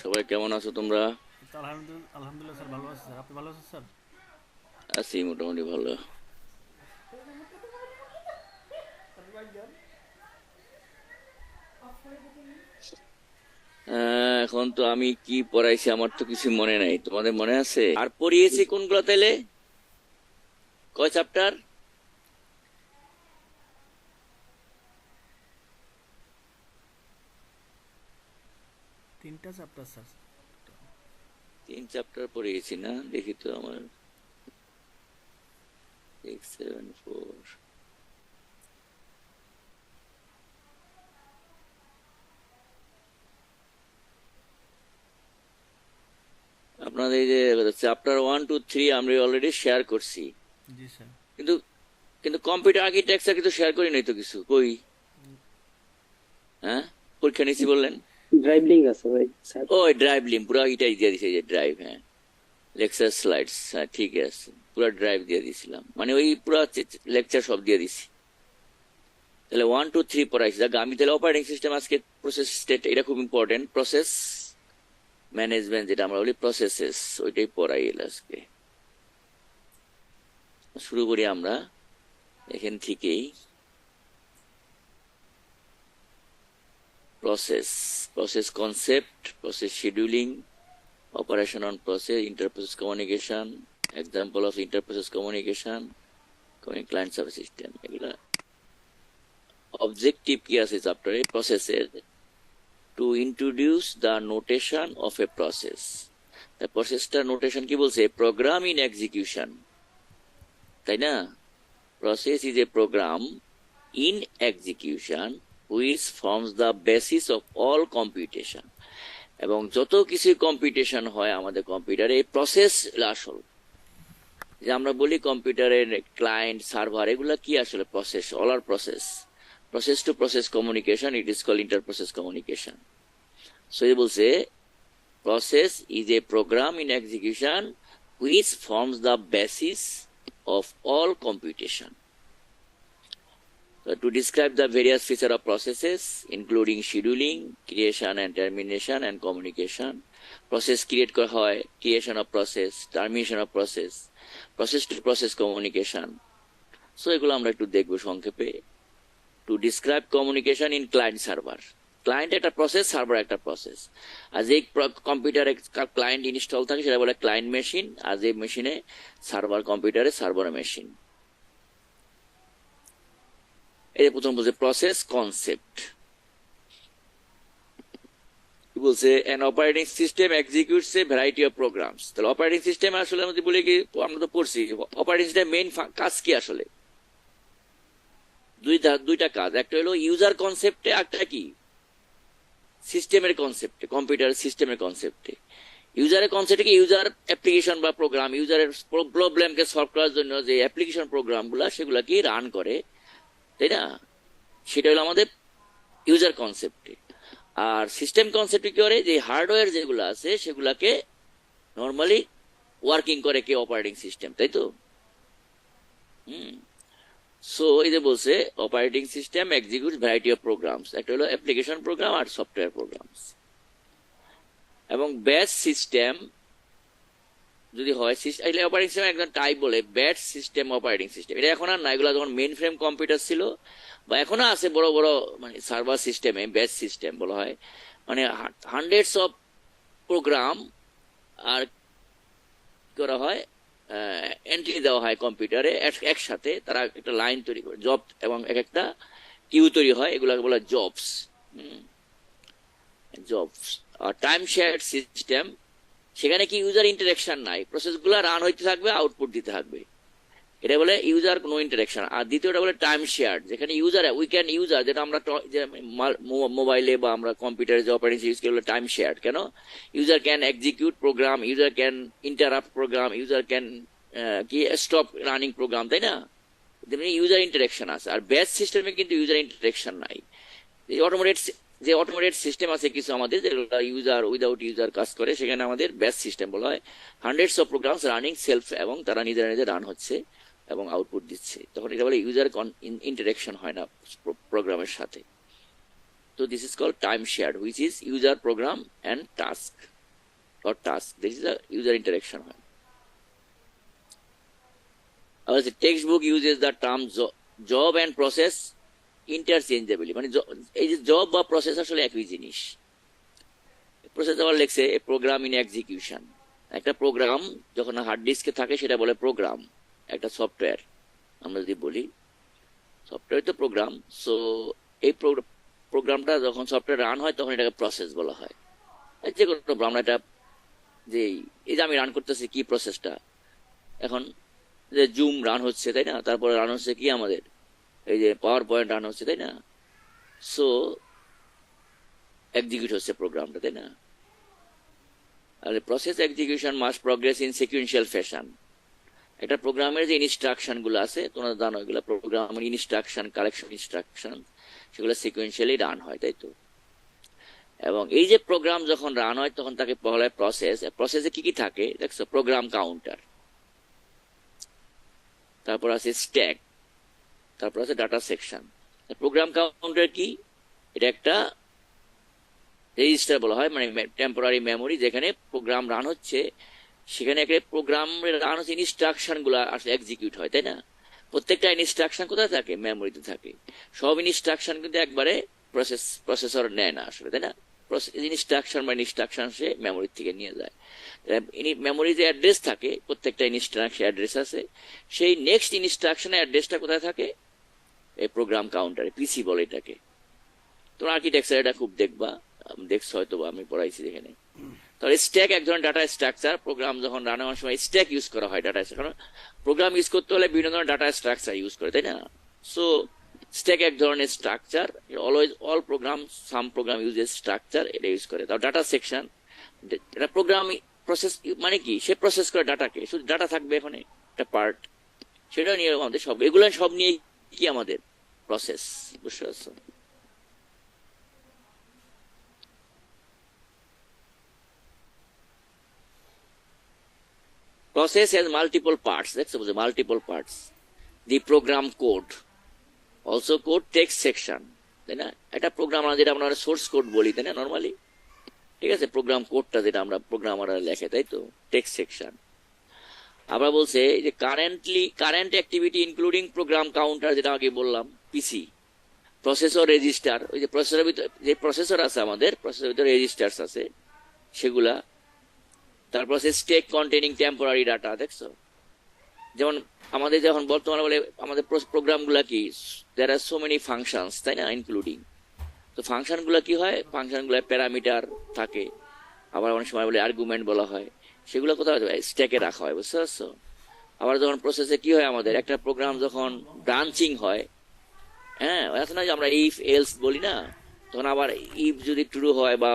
সবাই কেমন আছো তোমরা? তো আলহামদুলিল্লাহ স্যার, ভালো আছি স্যার। আপনি ভালো আছেন স্যার? আছি মোটামুটি ভালো। এখন তো আমি কি পড়াইছি আমার তো কিছু মনে নাই, তোমাদের মনে আছে? আর পড়িয়েছি কোনগুলো তাইলে? কয় চ্যাপ্টার? 3টা চ্যাপ্টার স্যার। 3 চ্যাপ্টার পড়িয়েছি না, দেখি তো আমার। 6, 7, 4। আপনাদের এই যে চ্যাপ্টার 1, 2, 3 আমরা অলরেডি শেয়ার করছি, জি স্যার। কিন্তু কিন্তু কম্পিউটার আর্কিটেকচার কিন্তু শেয়ার করি নাই তো কিছু, কই? হ্যাঁ, পরীক্ষা নিয়েছি বললেন। ড্রাইভ লিঙ্ক আছে ভাই স্যার। ও ড্রাইভ লিঙ্ক পুরো এটাই দিয়ে দিছে, যে ড্রাইভ, হ্যাঁ। লেকচার স্লাইডস, হ্যাঁ ঠিক আছে, পুরো ড্রাইভ দিয়ে দিছিলাম, মানে ওই পুরো লেকচার সব দিয়ে দিছি। তাহলে 1, 2, 3 পড়াইছি। দেখ আমি তাহলে অপারেটিং সিস্টেম আজকে প্রসেস স্টেট, এটা খুব ইম্পর্টেন্ট। প্রসেস ম্যানেজমেন্ট যেটা আমরা বলি, প্রসেসেস, ওইটাই পড়াই আজকে। শুরু করি আমরা এখান থেকেই। Process, process concept, process scheduling, operation on process, interprocess communication, example of interprocess communication, client service system, এগুলা অবজেক্টিভ কি আছে চ্যাপ্টারে প্রসেসের? To introduce the notation of a process. প্রসেসটার নোটেশন কি বলছে? প্রোগ্রাম ইন এক্সিকিউশন, তাই না? Process is a program in execution which forms the basis of all computation. এবং যত কিছু কম্পিউটেশন হয় আমাদের কম্পিউটারে, এই প্রসেস আসল। যে আমরা বলি কম্পিউটারের ক্লায়েন্ট সার্ভার, এগুলা কি আসলে? প্রসেস, অল আর process. Process to process communication, it is call inter process communication. So এই বলছে process is a program in execution which forms the basis of all computation. So to describe the various features of processes, including scheduling, creation and termination and communication, process create করা হয়, creation of process, termination of process, process to process communication. So এগুলো আমরা একটু দেখবো সংক্ষেপে। To describe communication in client server. Client একটা process, server একটা process. আর যে কম্পিউটারে ক্লায়েন্ট ইনস্টল থাকে সেটা বলে ক্লায়েন্ট মেশিন, আর যে মেশিনে সার্ভার, কম্পিউটারে সার্ভার মেশিন। এই প্রথম বলছে প্রসেস কনসেপ্ট। বলছে an operating system executes a variety of programs। তাহলে অপারেটিং সিস্টেম আসলে আমরা বলি কি, আমরা তো পড়ছি অপারেটিং সিস্টেম মেইন কাজ কি আসলে? দুইটা কাজ, একটা হলো ইউজার কনসেপ্টে, একটা কি সিস্টেমের কনসেপ্টে, কম্পিউটার সিস্টেমের কনসেপ্টে। ইউজারের কনসেপ্টে কি, ইউজার অ্যাপ্লিকেশন বা প্রোগ্রাম, ইউজারের প্রবলেমকে সলভ করার জন্য যে অ্যাপ্লিকেশন প্রোগ্রাম গুলা সেগুলা কি রান করে, তাই না? সেটা হলো আমাদের ইউজার কনসেপ্টে। আর সিস্টেম কনসেপ্টে কি করে, যে হার্ডওয়্যার যেগুলো আছে সেগুলাকে নর্মালি ওয়ার্কিং করে কে? অপারেটিং সিস্টেম, তাই তো? হুম। সো এই যে বলছে operating system execute variety of programs, একটা হলো অ্যাপ্লিকেশন প্রোগ্রাম আর সফটওয়্যার প্রোগ্রামস। এবং ব্যাচ সিস্টেম যদি হয়, অপারেটিং সিস্টেম একদম টাইপ বলে ব্যাচ সিস্টেম অপারেটিং সিস্টেম। এটা এখন আর না, এগুলো যখন মেইন ফ্রেম কম্পিউটার ছিল বা এখনো আছে বড় বড় মানে সার্ভার সিস্টেমে ব্যাচ সিস্টেম বলা হয়। মানে হান্ড্রেডস অফ প্রোগ্রাম আর করা হয়, এন্ট্রি দেওয়া হয় কম্পিউটারে একসাথে, তারা একটা লাইন তৈরি করে জব, এবং এক একটা কিউ তৈরি হয়, এগুলোকে বলা জবস। জবস। আর টাইম শেয়ার সিস্টেম, সেখানে কি ইউজার ইন্টারাকশন নাই, প্রসেস গুলা রান হইতে থাকবে, আউটপুট দিতে থাকবে, এটা বলে ইউজার কোনো ইন্টারাকশন। আর দ্বিতীয়টা বলে টাইম শেয়ার, যেখানে ইউজার উইকেন্ড ইউজার, যেটা আমরা মোবাইলে বা আমরা কম্পিউটারে যে অপারেটিং ইউজ করি টাইম শেয়ার। কেন? User can execute program, user can interrupt program, user can কি স্টপ রানিং প্রোগ্রাম, তাই না? ইউজার ইন্টারাকশন আছে। আর ব্যাচ সিস্টেমে কিন্তু ইউজার ইন্টারাকশন নাই। অটোমেটেড, যে অটোমেটেড সিস্টেম আছে কিছু আমাদের, যেগুলো ইউজার উইদাউট ইউজার কাজ করে, সেখানে আমাদের ব্যাচ সিস্টেম বলা হয়। Hundreds of programs running self, এবং তারা নিজেরা নিজে রান হচ্ছে এবং আউটপুট দিচ্ছে, তখন এটা বলে ইউজার ইন্টারাকশন হয় না প্রোগ্রামের সাথে। So this is called time shared, which is user, program, and task or task. This is a user interaction. Our textbook uses the term job and process interchangeably. মানে এই যে জব বা process আসলে একই জিনিস। প্রসেস আবার লেখছে এ program in execution. একটা প্রোগ্রাম যখন হার্ড ডিস্কে থাকে সেটা বলে প্রোগ্রাম, একটা সফটওয়্যার। আমরা যদি বলি সফটওয়্যার তো প্রোগ্রাম, সো এই প্রোগ্রামটা যখন সফটওয়্যার রান হয় তখন এটাকে প্রসেস বলা হয়। যে কোনো আমরা এটা যে এই যে আমি রান করতেছি কি প্রসেসটা, এখন যে জুম রান হচ্ছে তাই না, তারপরে রান হচ্ছে কি আমাদের এই যে পাওয়ার পয়েন্ট রান হচ্ছে তাই না, সো এক্সিকিউট হচ্ছে প্রোগ্রামটা তাই না। আর process execution must progress in sequential fashion. একটা প্রোগ্রামের যে ইনস্ট্রাকশন গুলো আছে তোমরা জানো, এগুলো প্রোগ্রামের ইনস্ট্রাকশন, কালেকশন ইনস্ট্রাকশন, সেগুলো সিকুয়েন্সিয়ালি রান হয় তাই তো। এবং এই যে প্রোগ্রাম যখন রান হয় তখন তাকে বলা হয় প্রসেস। প্রসেসে কি কি থাকে দেখছো, প্রোগ্রাম কাউন্টার, তারপর আছে স্ট্যাক, তারপর আছে ডাটা সেকশন। প্রোগ্রাম কাউন্টার কি, এটা একটা রেজিস্টার বলা হয়, মানে টেম্পোরারি মেমোরি, যেখানে প্রোগ্রাম রান হচ্ছে সেখানে একটা প্রোগ্রাম রান হচ্ছে ইনস্ট্রাকশন গুলা আসলে এক্সিকিউট হয় তাই না। প্রত্যেকটা ইনস্ট্রাকশন কোথায় থাকে, মেমোরিতে থাকে। সব ইনস্ট্রাকশন কিন্তু একবারে প্রসেসর নেয় না আসলে তাই না। ইনস্ট্রাকশন বা ইনস্ট্রাকশন সে মেমোরি থেকে নিয়ে যায়। মেমোরি যে অ্যাড্রেস থাকে, প্রত্যেকটা ইনস্ট্রাকশন অ্যাড্রেস আছে, সেই নেক্সট ইনস্ট্রাকশনের অ্যাড্রেসটা কোথায় থাকে, এই প্রোগ্রাম কাউন্টারে, পিসি বলে এটাকে। তোমরা আর্কিটেকচার এটা খুব দেখবা, দেখছো হয়তো, আমি পড়াইছি এখানে। তাহলে স্ট্যাক এক ধরনের ডাটা স্ট্রাকচার। প্রোগ্রাম যখন রান হওয়ার সময় স্ট্যাক ইউজ করা হয় ডাটা, কারণ প্রোগ্রাম ইউজ করতে হলে বিভিন্ন ধরনের ডাটা স্ট্রাকচার ইউজ করে তাই না। সো স্ট্যাক এক ধরনের স্ট্রাকচার, অলওয়েজ অল প্রোগ্রাম, সাম প্রোগ্রাম ইউজেস স্ট্রাকচার, এটা ইউজ করে। তার ডাটা সেকশন, এটা প্রোগ্রাম প্রসেস, মানে কি সে প্রসেস করে ডাটাকে, শুধু ডাটা থাকবে এখানে একটা পার্ট, সেটা নিয়ে আমাদের সব, এগুলো সব নিয়ে কি আমাদের প্রসেস, বুঝতে পারছো। Process has multiple parts. That's suppose multiple parts. The program code, also code text section, তাই না। এটা প্রোগ্রাম যেটা আমরা সোর্স কোড বলি তাই না নর্মালি, ঠিক আছে। প্রোগ্রাম কোডটা যেটা আমরা প্রোগ্রামাররা লেখে তাই তো, টেক্সট সেকশন। আবার বলছে যে current activity including program counter, যেটা আগে বললাম, পিসি, প্রসেসর, রেজিস্টার, ওই যে প্রসেসরের ভিতরে যে প্রসেসর আছে আমাদের, প্রসেসরের ভিতরে রেজিস্টার্স আছে সেগুলা। তারপর আছে স্ট্যাক কন্টেনিং টেম্পোরারি ডাটা, দেখছো। যেমন আমাদের যখন বর্তমানে বলে আমাদের প্রোগ্রাম গুলা কি, দেয়ার আর সো মেনি ফাংশনস তাই না, ইনক্লুডিং। তো ফাংশন গুলা কি হয়, ফাংশন গুলা প্যারামিটার থাকে, আবার অনেক সময় বলে আর্গুমেন্ট বলা হয়, সেগুলো কোথায় স্ট্যাকে রাখা হয়, বুঝতে পারছো। আবার যখন প্রসেসে কি হয়, আমাদের একটা প্রোগ্রাম যখন ব্রাঞ্চিং হয়, হ্যাঁ, এখন না যে আমরা ইফ এলস বলি না, তখন আবার ইফ যদি ট্রু হয় বা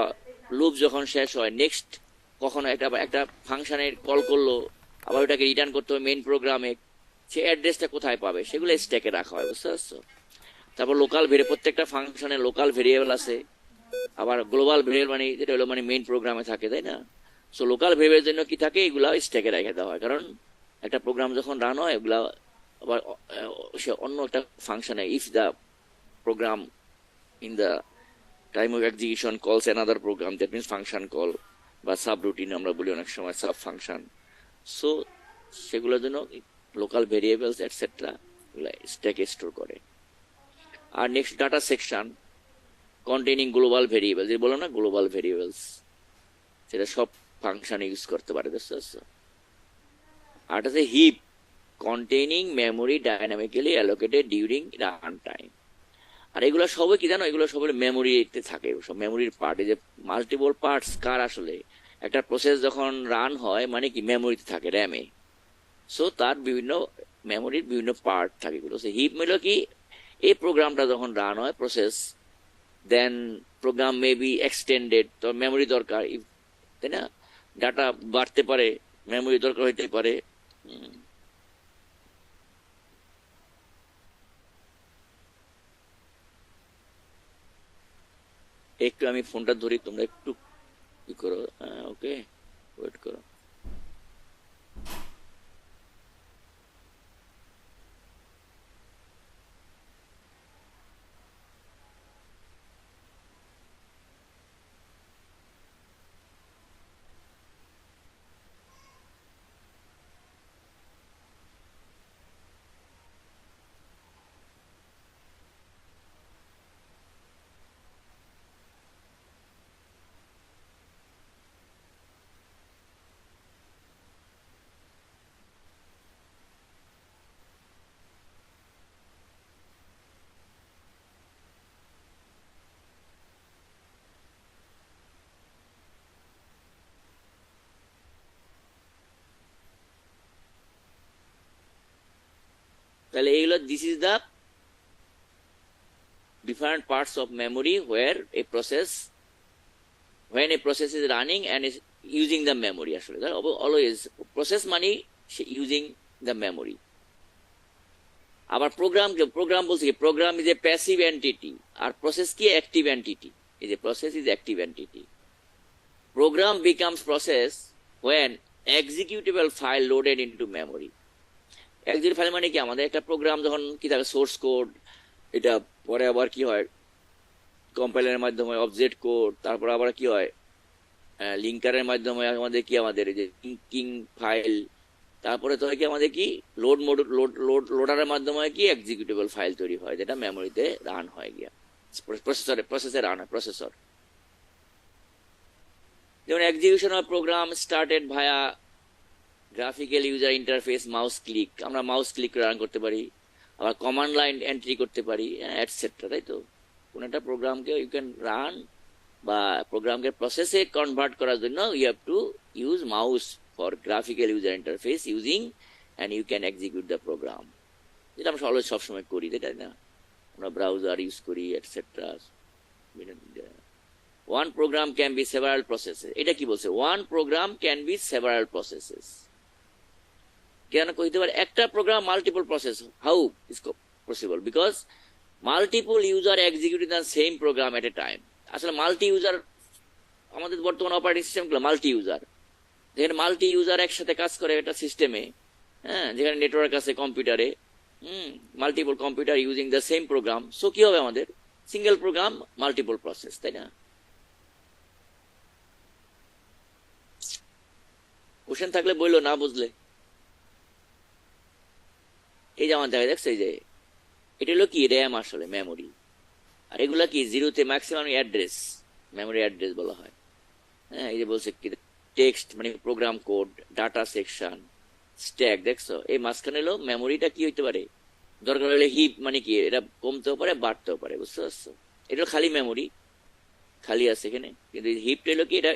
লুপ যখন শেষ হয়, নেক্সট কখনো একটা ফাংশনের কল করলো, আবার ওটাকে রিটার্ন করতে হবে মেইন প্রোগ্রামে, সে অ্যাড্রেসটা কোথায় পাবে, সেগুলো স্ট্যাকে রাখা হয়, বুঝতে পারছো। তারপর লোকাল ভেরিয়েবল, প্রত্যেকটা ফাংশনের লোকাল ভেরিয়েবল আছে, আবার গ্লোবাল ভেরিয়েবল মানে যেটা হলো মানে মেইন প্রোগ্রামে থাকে তাই না। সো লোকাল ভেরিয়েবলের জন্য কি থাকে, এগুলা স্ট্যাকে রেখে দেওয়া হয়, কারণ একটা প্রোগ্রাম যখন রান হয় এগুলা আবার সে অন্য একটা ফাংশনে, if the program in the time of execution calls another program, that means function call বা সাবরুটিন আমরা বলি অনেক সময়, সাব ফাংশন। সো সেগুলোর জন্য লোকাল ভেরিয়েবলস এটসেট্রা স্ট্যাকে স্টোর করে। আর next data section containing global variable, যে বলো না গ্লোবাল ভেরিয়েবলস, সেটা সব ফাংশনে ইউজ করতে পারে, বুঝতে পারছো। আর আছে heap containing memory dynamically allocated during run time. আর এগুলো সবই কি জানো, এগুলো সব মেমোরিতে থাকে, সব মেমোরির পার্ট। এই যে মাল্টিপল পার্টস কার, আসলে একটা প্রসেস যখন রান হয় মানে কি মেমোরিতে থাকে, র্যামে। সো তার বিভিন্ন মেমোরির বিভিন্ন পার্ট থাকে এগুলো। হিপ মিলো কি, এই প্রোগ্রামটা যখন রান হয় process, then program may be extended, তো মেমোরি দরকার তাই না, ডাটা বাড়তে পারে, মেমোরি দরকার হইতে পারে। একটু আমি ফোনটা ধরি, তোমরা একটু কি করো, ওকে ওয়েট করো। তাহলে এইগুলো this is the different parts of memory where a process when a process is running and is using the memory আসলে always process মানে using the memory আবার program বলছে কি program is a passive entity R process কি active entity is a process is active entity program becomes process when executable file loaded into memory executable file মানে কি আমাদের একটা programme যখন কি থাকে সোর্স কোড এটা পরে আবার কি হয় কম্পাইলারের মাধ্যমে অবজেক্ট কোড তারপর আবার কি হয় লিঙ্কারের মাধ্যমে আমাদের কি আমাদের এই যে লিঙ্কিং ফাইল তারপরে তো হয় কি আমাদের কি লোডারের মাধ্যমে কি এক্সিকিউটেবল ফাইল তৈরি হয় যেটা মেমোরিতে রান হয় গিয়া প্রসেসে রান হয় প্রসেসর যেমন execution of program started via graphical user interface mouse click আমরা মাউস ক্লিক রান করতে পারি আবার কমান্ড লাইন এন্ট্রি করতে পারি এটসেট্রা তাই তো কোন একটা প্রোগ্রামকে ইউ ক্যান রান বা প্রোগ্রামকে প্রসেসে কনভার্ট করার জন্য you have to use mouse for graphical user interface using and you can execute the program যেটা আমরা অলওয়েজ সবসময় করি তাই না আমরা ব্রাউজার ইউজ করি etcetera one program can be several processes এটা কি বলছে one program can be several processes কেন কইতে পারে একটা প্রোগ্রাম multiple process how is possible because multiple user executing the same program at a time আসলে মাল্টি ইউজার আমাদের বর্তমান অপারেটিং সিস্টেমগুলো মাল্টি ইউজার যেখানে মাল্টি ইউজার একসাথে কাজ করে একটা সিস্টেমে হ্যাঁ যেখানে নেটওয়ার্ক আছে কম্পিউটারে multiple computer using the same program so কি হবে আমাদের সিঙ্গেল প্রোগ্রাম মাল্টিপল প্রসেস তাই না কোশ্চেন থাকলে বললো না বুঝলে এই যেমন দেখা যাচ্ছে এই যে এটা হলো কি র্যাম আসলে মেমোরি আর এগুলা কি জিরোতে ম্যাক্সিমাম অ্যাড্রেস মেমোরি অ্যাড্রেস বলা হয় হ্যাঁ এই যে বলছে কি টেক্সট মানে program code data section stack দেখছো এই মাঝখানে হলো মেমোরিটা কি হইতে পারে দরকার হলে হিপ মানে কি এটা কমতেও পারে বাড়তেও পারে বুঝতে পারছো এটা খালি মেমোরি খালি আছে এখানে কিন্তু হিপটা হলো কি এটা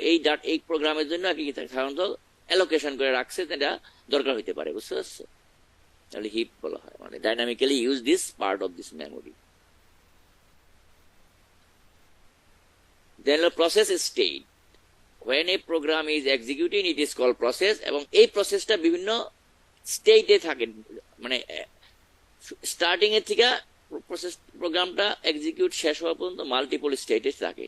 এই প্রোগ্রামের জন্য আর কি সাধারণত অ্যালোকেশন করে রাখছে এটা দরকার হইতে পারে বুঝতে পারছো তাহলে হিপ বলা হয় মানে dynamically use this part of this memory then process state when a program is executing it is called process এবং এই প্রসেসটা বিভিন্ন স্টেটে থাকে মানে স্টার্টিং এর থেকে প্রসেস প্রোগ্রামটা এক্সিকিউট শেষ হওয়া পর্যন্ত মাল্টিপল স্টেটে থাকে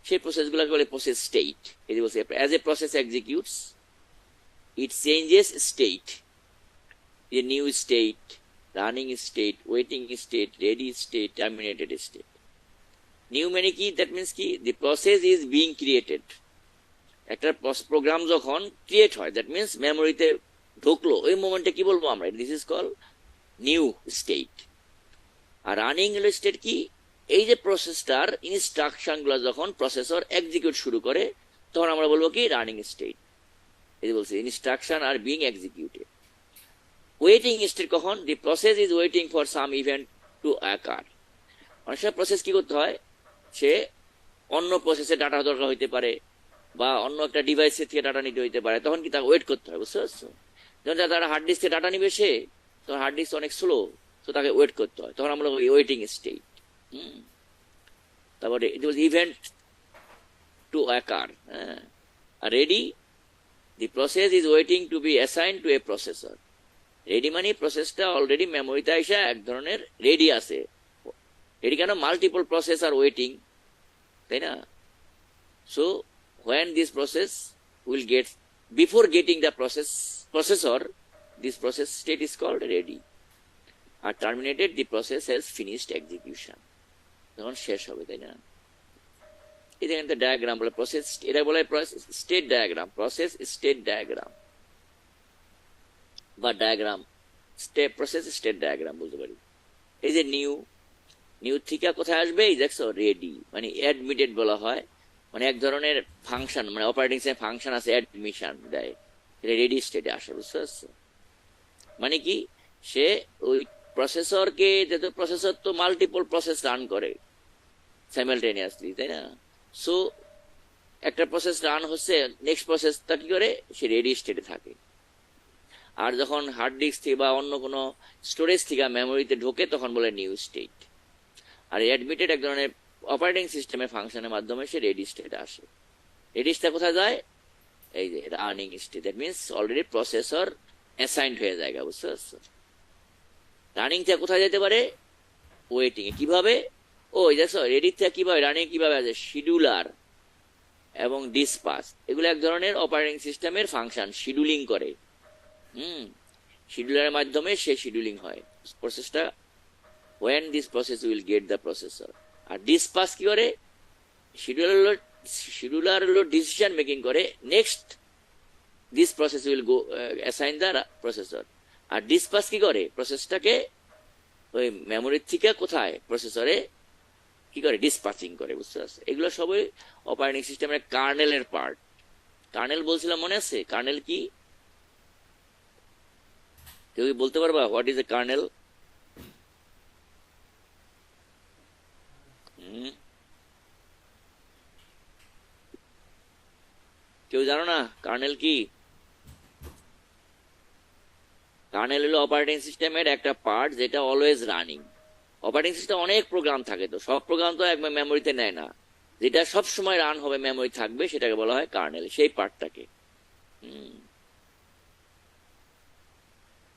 সেই প্রসেসগুলোকে বলে প্রসেস স্টেট এই যে বলছে as a process executes it changes state a new state, running state, waiting state, ready state, terminated state. New মানে কি that means কি the process is being created. একটা প্রোগ্রাম যখন ক্রিয়েট হয় that means মেমোরিতে ঢুকলো ওই মোমেন্টে কি বলবো আমরা this is called new state. আর রানিং স্টেট কি এই যে প্রসেসটার ইনস্ট্রাকশন গুলো যখন প্রসেসর এক্সিকিউট শুরু করে তখন আমরা বলবো কি রানিং স্টেট এই যে বলছে instruction are being executed waiting state কখন the process is waiting for some event to occur অনেক সময় প্রসেস কি করতে হয় সে অন্য প্রসেসে ডাটা দরকার হইতে পারে বা অন্য একটা ডিভাইসের থেকে ডাটা নিতে হইতে পারে তখন কি তাকে ওয়েট করতে হয় বুঝতে পারছো যখন তারা হার্ড ডিস্কে ডাটা নিবে সে তখন হার্ড ডিস্ক অনেক স্লো তো তাকে ওয়েট করতে হয় তখন আমরা ওয়েটিং স্টেট তারপরে ইভেন্ট টু অ্যাকার হ্যাঁ আর ready the process is waiting to be assign to a processor ready মানে প্রসেসটা অলরেডি মেমোরিতে এসে এক ধরনের রেডি আছে রেডি কেন মাল্টিপল প্রসেস আর ওয়েটিং তাই না so when this process will get before getting the processor this process state is called ready আর terminated the process has finished execution যখন শেষ হবে তাই না এটা একটা ডায়াগ্রাম বলে প্রসেস এটা বলে state diagram process state diagram বা diagram step process state diagram বলতে পারি এই যে নিউ থেকে কোথায় আসবে এই দেখছো রেডি মানে অ্যাডমিটেড বলা হয় মানে এক ধরনের ফাংশন মানে অপারেটিং সিস্টেম ফাংশন আছে অ্যাডমিশন দেয় এটা রেডি স্টেটে আসে বুঝতে পারছো মানে কি সে ওই প্রসেসরকে যেহেতু প্রসেসর তো মাল্টিপল প্রসেস রান করে সাইমালটেনিয়াসলি তাই না সো একটা প্রসেস রান হচ্ছে নেক্সট প্রসেসটা কি করে সে রেডি স্টেটে থাকে আর যখন হার্ড ডিস্ক থেকে বা অন্য কোনো স্টোরেজ থেকে মেমোরিতে ঢোকে তখন বলে নিউ স্টেট। আর অ্যাডমিটেড এক ধরনের অপারেটিং সিস্টেমের ফাংশনের মাধ্যমে সে রেডি স্টেটে আসে। রেডি স্টেট কোথায় যায়? এই যে running state, that means already processor assigned হয়ে যায়, বুঝতে পারছো? রানিং থেকে কোথায় যেতে পারে? ওয়েটিং এ। কিভাবে? ও দেখছো রেডি থেকে কিভাবে রানিং কিভাবে আছে? শিডিউলার এবং ডিসপাস, এগুলো এক ধরনের অপারেটিং সিস্টেমের ফাংশন, শিডিউলিং করে। শিডিউলারের মাধ্যমে সে শিডিউলিং হয় প্রসেসটা, when this process will get the processor। R dispatch কি করে? শিডিউলার হলো ডিসিশন মেকিং করে, next this process will go assign the processor. আর ডিসপাস কি করে? প্রসেসটাকে ওই মেমোরির থেকে কোথায়? প্রসেসরে কি করে? ডিসপাচিং করে, বুঝতে পারছো? এগুলো সবই অপারেটিং সিস্টেমের কার্নেলের পার্ট। কার্নেল বলছিলাম, মনে আছে? কার্নেল কি? কেউ কি বলতে পারবা হোয়াট ইজ এ কার্নেল? কেউ জানো না কার্নেল কি? কার্নেল হলো অপারেটিং সিস্টেমের একটা পার্ট যেটা অলওয়েজ রানিং। অপারেটিং সিস্টেম অনেক প্রোগ্রাম থাকে, তো সব প্রোগ্রাম তো একবার মেমোরিতে নেয় না, যেটা সব সময় রান হবে মেমোরি থাকবে সেটাকে বলা হয় কার্নেল, সেই পার্টটাকে।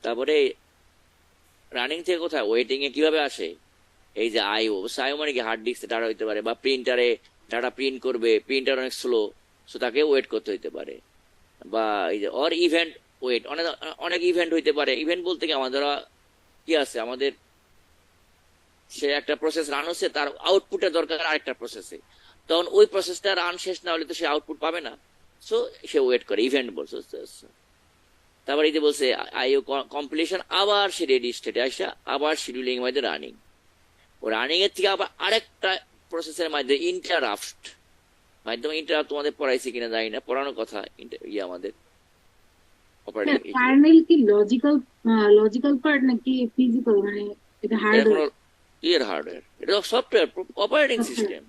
তারপরে রানিং থেকে কোথায়? ওয়েটিং এ কিভাবে আসে? এই যে আইও, আইও মানে কি? হার্ড ডিস্কে ডাটা হইতে পারে, বা প্রিন্টারে ডাটা প্রিন্ট করবে, প্রিন্টার অনেক স্লো, সো তাকে ওয়েট করতে হইতে পারে। বা এই যে অর ইভেন্ট ওয়েট, অনেক অনেক ইভেন্ট হইতে পারে। ইভেন্ট বলতে কি আমাদের কি আছে, আমাদের সে একটা প্রসেস রান হচ্ছে, তার আউটপুটের দরকার আরেকটা প্রসেসে, তখন ওই প্রসেসটা রান শেষ না হলে তো সে আউটপুট পাবে না, সো সে ওয়েট করে, ইভেন্ট বলছে। তারপর এই যে বলছে আইও কমপ্লিশন, আবার সে রেডি স্টেটে আসা, আবার শিডিউলিং মধ্যে রানিং। ও রানিং এর থেকে আবার আরেকটা প্রসেসের মাধ্যমে ইন্টারাপ্ট মাধ্যমে, ইন্টারাপ্ট তোমাদের পড়াইছে কিনা জানি না, পড়ানোর কথা আমাদের অপারেটিং। কার্নেল কি লজিক্যাল লজিক্যাল পার্ট নাকি ফিজিক্যাল, মানে এটা এটা হার্ডওয়্যার? কোনো হার্ডওয়্যার, এটা সফটওয়্যার। অপারেটিং সিস্টেম,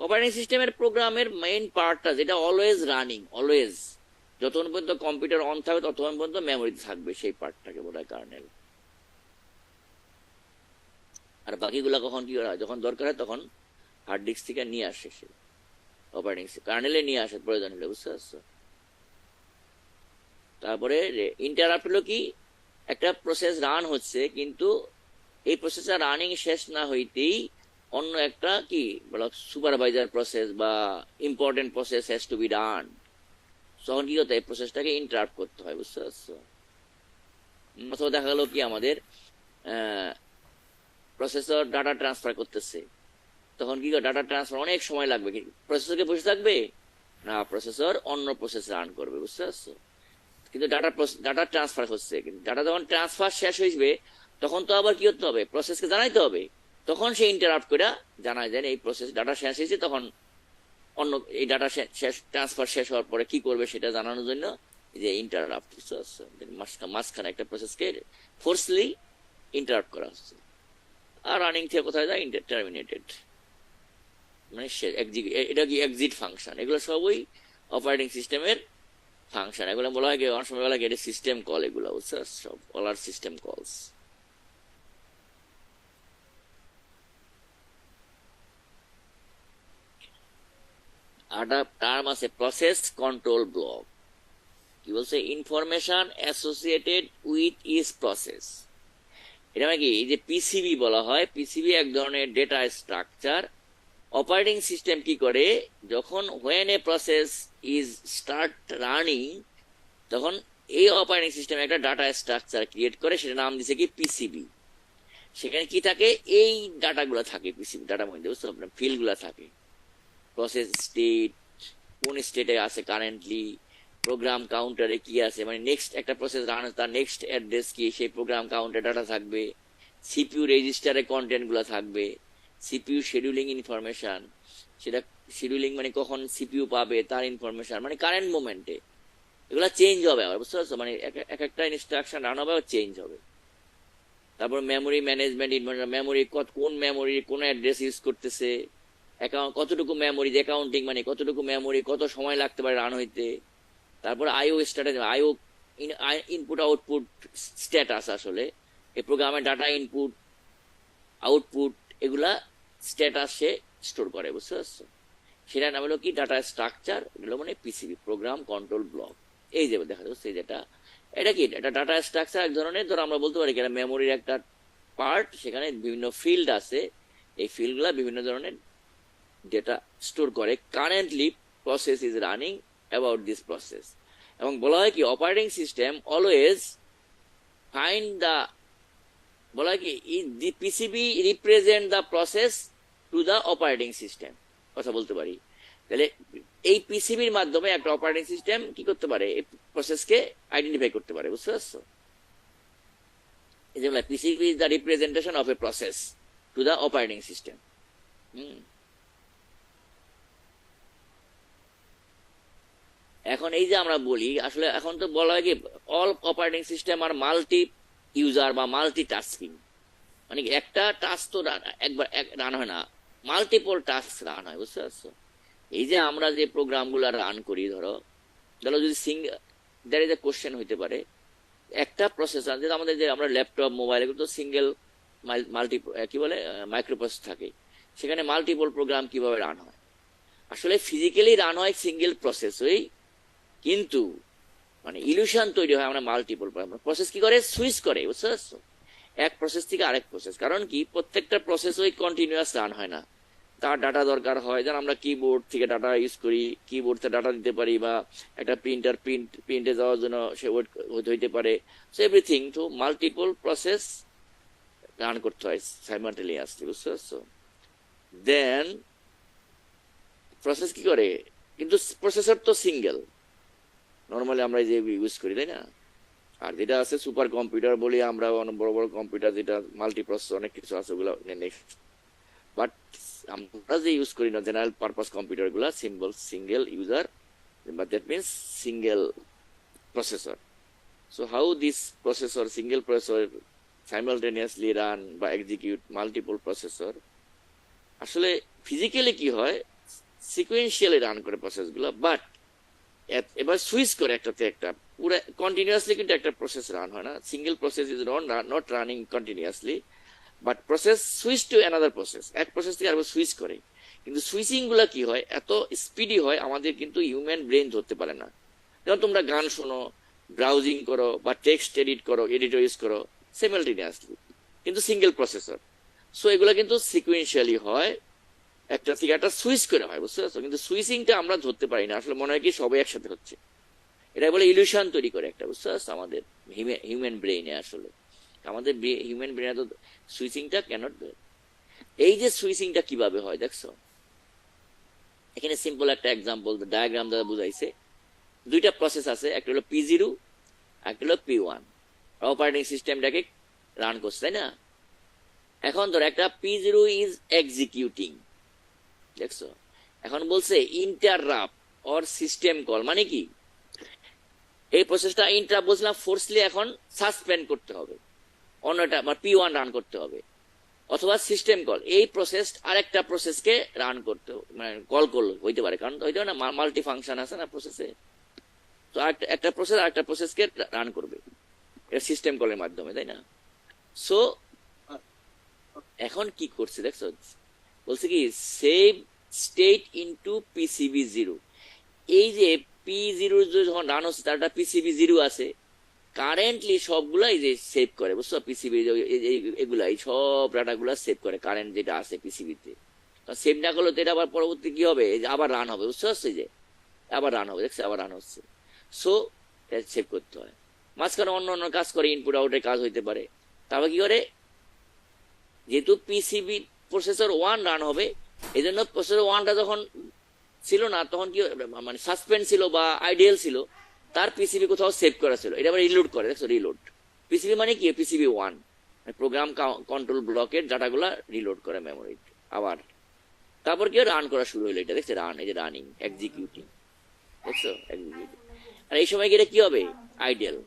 অপারেটিং সিস্টেমের প্রোগ্রামের মেইন পার্টটা যেটা অলওয়েজ রানিং, অলওয়েজ যতক্ষণ পর্যন্ত কম্পিউটার অন থাকবে ততক্ষণ পর্যন্ত মেমোরিতে থাকবে, সেই পার্টটাকে বলা হয় কার্নেল। আর বাকিগুলা কখন কি হয়? যখন দরকার হয় তখন হার্ড ডিস্ক থেকে নিয়ে আসে সে, অপারেটিং কার্নেলে নিয়ে আসে প্রয়োজন হলে, বুঝতে পারছো? তারপরে ইন্টারাপ্ট হলো কি? একটা প্রসেস রান হচ্ছে, কিন্তু এই প্রসেসটা রানিং শেষ না হইতেই অন্য একটা কি বলা সুপারভাইজার প্রসেস বা important process has to be done, তখন কি হতো? এই প্রসেসটাকে ইন্টারাপ্ট করতে হয়, বুঝতে পারছো? অথবা দেখা গেল কি আমাদের প্রসেসর ডাটা ট্রান্সফার করতেছে, তখন কি ডাটা ট্রান্সফার অনেক সময় লাগবে, প্রসেসরকে বসে থাকবে না, প্রসেসর অন্য প্রসেস রান করবে, বুঝতে পারছো? কিন্তু ডাটা ট্রান্সফার হচ্ছে, কিন্তু ডাটা যখন ট্রান্সফার শেষ হইবে তখন তো আবার কি করতে হবে? প্রসেসকে জানাইতে হবে, তখন সে ইন্টারাপ্ট করে জানায় দেন এই প্রসেস ডাটা শেষ হয়েছে, তখন অন্য এই ডাটা শেষ ট্রান্সফার শেষ হওয়ার পরে কি করবে সেটা জানানোর জন্য এই যে ইন্টারাপ্ট, বুঝতে পারছো? মাঝখানে একটা প্রসেসকে ফোর্সলি ইন্টারাপ্ট করা হচ্ছে। আর রানিং থেকে কোথায় যায়? টার্মিনেটেড, মানে এটা কি এক্সিট ফাংশন। এগুলো সবই অপারেটিং সিস্টেমের ফাংশন। এগুলো বলা হয় অনেক সময় বলা হয় এটা সিস্টেম কল, এগুলো বুঝছো? সব অল আর সিস্টেম কলস। একটা টার্ম আছে প্রসেস কন্ট্রোল ব্লক। কি বলছে? Information associated with is process. এটা মানে কি? এই যে পিসিবি বলা হয়, পিসিবি এক ধরনের ডেটা স্ট্রাকচার। অপারেটিং সিস্টেম কি করে? যখন when a process is start running, তখন এই অপারেটিং সিস্টেম একটা ডাটা স্ট্রাকচার ক্রিয়েট করে, সেটা নাম দিছে কি? পিসিবি। সেখানে কি থাকে? এই ডাটাগুলো থাকে পিসিবি ডাটার মধ্যে, বুঝতে পারবেন? ফিল্ড গুলা থাকে, প্রসেস স্টেট, কোন স্টেটে আছে কারেন্টলি, প্রোগ্রাম কাউন্টারে কি আছে, মানে নেক্সট একটা প্রসেস রান হচ্ছে তার নেক্সট অ্যাড্রেস কি, সেই প্রোগ্রাম কাউন্টার ডাটা থাকবে, সিপিইউ রেজিস্টারে কন্টেন্ট গুলো থাকবে, সিপিইউ শিডিউলিং ইনফরমেশন, সেটা শিডিউলিং মানে কখন সিপিইউ পাবে তার ইনফরমেশন, মানে কারেন্ট মোমেন্টে এগুলা চেঞ্জ হবে আবার, বুঝতে পারছো? মানে এক একটা ইনস্ট্রাকশন রান হবে চেঞ্জ হবে। তারপর মেমোরি ম্যানেজমেন্ট, মেমোরি কোন মেমোরি কোন অ্যাড্রেস ইউজ করতেছে, কতটুকু মেমোরি, অ্যাকাউন্টিং মানে কতটুকু মেমোরি কত সময় লাগতে পারে রান হইতে। তারপর আইও স্ট্র্যাটেজি, আইও ইনপুট আউটপুট স্ট্যাটাস আসলে এই প্রোগ্রামের ডাটা ইনপুট আউটপুট এগুলা স্ট্যাটাসে স্টোর করে, বুঝতে পারছো? সেটার নাম হলো কি ডাটা স্ট্রাকচার, এগুলো মানে পিসিবি প্রোগ্রাম কন্ট্রোল ব্লক। এই যে দেখা যাচ্ছে যেটা, এটা কি এটা ডাটা স্ট্রাকচার এক ধরনের, ধরো আমরা বলতে পারি কি এটা মেমোরির একটা পার্ট, সেখানে বিভিন্ন ফিল্ড আছে, এই ফিল্ডগুলা বিভিন্ন ধরনের ডেটা স্টোর করে। Currently process is running about this process, এবং বলা হয় কি operating system always find the, বলা হয় কি the PCB represent the process to the operating system, কথা বলতে পারি। তাহলে এই পিসিবির মাধ্যমে একটা অপারেটিং সিস্টেম কি করতে পারে, এই প্রসেসকে আইডেন্টিফাই করতে পারে, বুঝতে পারছো? এই যে PCB is the representation of a process to the operating system. এখন এই যে আমরা বলি আসলে এখন তো বলা হয় কি অল অপারেটিং সিস্টেম আর মাল্টি ইউজার বা মাল্টি টাস্কিং, মানে কি একটা টাস্ক তো একবার রান হয় না, মাল্টিপল টাস্ক রান হয়, বুঝতে পারছো? এই যে আমরা যে প্রোগ্রাম গুলা রান করি, ধরো ধরো যদি দ্যার ইজ এ কোশ্চেন হইতে পারে, একটা প্রসেসর যেটা আমাদের যে আমরা ল্যাপটপ মোবাইল এগুলো তো সিঙ্গেল মাল্টি কি বলে মাইক্রোপ্রসেসর থাকে, সেখানে মাল্টিপল প্রোগ্রাম কিভাবে রান হয়? আসলে ফিজিক্যালি রান হয় সিঙ্গেল প্রসেসই, কিন্তু মানে ইলিউশন তৈরি হয় আমরা মাল্টিপল প্রসেস কি করে সুইচ করে, বুঝতে পারছো? এক প্রসেস থেকে আরেক প্রসেস, কারণ কি প্রত্যেকটা প্রসেস ওই কন্টিনিউয়াস রান হয় না, তার ডাটা দরকার হয়। যেন আমরা কিবোর্ড থেকে ডাটা ইউজ করি, কিবোর্ড থেকে ডাটা দিতে পারি, বা একটা প্রিন্টার প্রিন্টে যাওয়ার জন্য সে ওয়েট হইতে পারে। So everything to multiple process run করতে হয় সাইমালটেনিয়াসলি, বুঝতে পারছো? দেন প্রসেস কি করে, কিন্তু প্রসেসর তো সিঙ্গেল নর্মালি আমরা যে ইউজ করি, তাই না? আর যেটা আছে সুপার কম্পিউটার বলি আমরা, অনেক বড় বড় কম্পিউটার যেটা মাল্টিপ্রসেসর অনেক কিছু আছে ওগুলো নেক্সট। বাট আমরা যে ইউজ করি না জেনারেল পারপাস কম্পিউটার গুলা single user, but that means single processor. So how this processor single processor simultaneously run বা এক্সিকিউট মাল্টিপল প্রসেসর, আসলে ফিজিক্যালি কি হয় সিকুয়েন্সিয়ালি রান করে প্রসেস গুলা, বাট এবার সুইচ করে একটাতে একটা, পুরো কন্টিনিউয়াসলি কিন্তু একটা প্রসেস রান হয় না, single process is not running continuously, but process switch to another process, এক প্রসেস থেকে আরেকবার সুইচ করে। কিন্তু সুইচিং গুলা কি হয় এত স্পিডি হয় আমাদের কিন্তু হিউম্যান ব্রেন ধরতে পারে না। যেমন তোমরা গান শোনো, ব্রাউজিং করো বা টেক্সট এডিট করো, এডিটর ইউজ করো সিমালটেনিয়াসলি, কিন্তু সিঙ্গেল প্রসেসর। সো এগুলা কিন্তু সিকুয়েন্সিয়ালি হয়, একটা থেকে একটা সুইচ করে হয়, বুঝতে পারছো? কিন্তু সুইচিংটা আমরা ধরতে পারি না, আসলে মনে হয় কি সবাই একসাথে হচ্ছে, এটা বলে ইলিউশন তৈরি করে একটা, বুঝতে পারছো? আমাদের হিউম্যান ব্রেইনে আসলে আমাদের হিউম্যান ব্রেইনে তো সুইচিংটা ক্যানট। এই যে সুইচিংটা কিভাবে হয় দেখছো, এখানে সিম্পল একটা এক্সাম্পল ডায়াগ্রাম দ্বারা বুঝাইছে। দুইটা প্রসেস আছে, একটা হলো P0 একটা হলো P1, অপারেটিং সিস্টেমটাকে রান করছে, তাই না? এখন ধর একটা P0 ইজ এক্সিকিউটিং, দেখছো? এখন বলছে ইন্টারাপ্ট অর সিস্টেম কল, মানে কি এই প্রসেসটা ইন্টারাপ্ট বলছিলাম ফোর্সলি এখন সাসপেন্ড করতে হবে, অন্যটা P1 রান করতে হবে, অথবা সিস্টেম কল এই প্রসেস আরেকটা প্রসেসকে রান করতে মানে কল করলে হইতে পারে, কারণ হইতে পারে না মাল্টি ফাংশন আছে না প্রসেসে, তো একটা প্রসেস আরেকটা প্রসেসকে রান করবে, এটা সিস্টেম কলের মাধ্যমে, তাই না? সো এখন কি করছে দেখছো, বলছে কি সেভ স্টেট ইনটু PCB0। এই যে P0 যখন রান হচ্ছে তার একটা PCB0 আছে, কারেন্টলি সবগুলা এই যে সেভ করে, বুঝছো? পিসিবি এগুলা এই সব ডাটা গুলা সেভ করে, কারেন্ট যেটা আছে পিসিবিতে। সেভ না করলে তো এটা আবার পরবর্তী কি হবে, আবার রান হবে, বুঝতে পারছো? যে আবার রান হবে, দেখছো আবার রান হচ্ছে। সো সেভ করতে হয়, মাঝখানে অন্য অন্য কাজ করে, ইনপুট আউটের কাজ হইতে পারে। তারপর কি করে, যেহেতু পিসিবি প্রসেসর 1 রান হবে, এই জন্য প্রসেসর 1টা যখন ছিল না তখন কি মানে সাসপেন্ড ছিল বা আইডিয়াল ছিল, তার পিসিবি কোথাও সেভ করা ছিল, এটা আবার রিলোড করে, দেখছো? রিলোড পিসিবি মানে কি PCB1 প্রোগ্রাম কন্ট্রোল ব্লকের ডাটাগুলা রিলোড করে মেমোরি, আবার তারপর কি রান করা শুরু হলো, এটা দেখছো রান, এই যে রানিং এক্সিকিউটিং, দেখছো এক্সিকিউটিং। আর এই সময় গেলে কি হবে আইডিয়াল,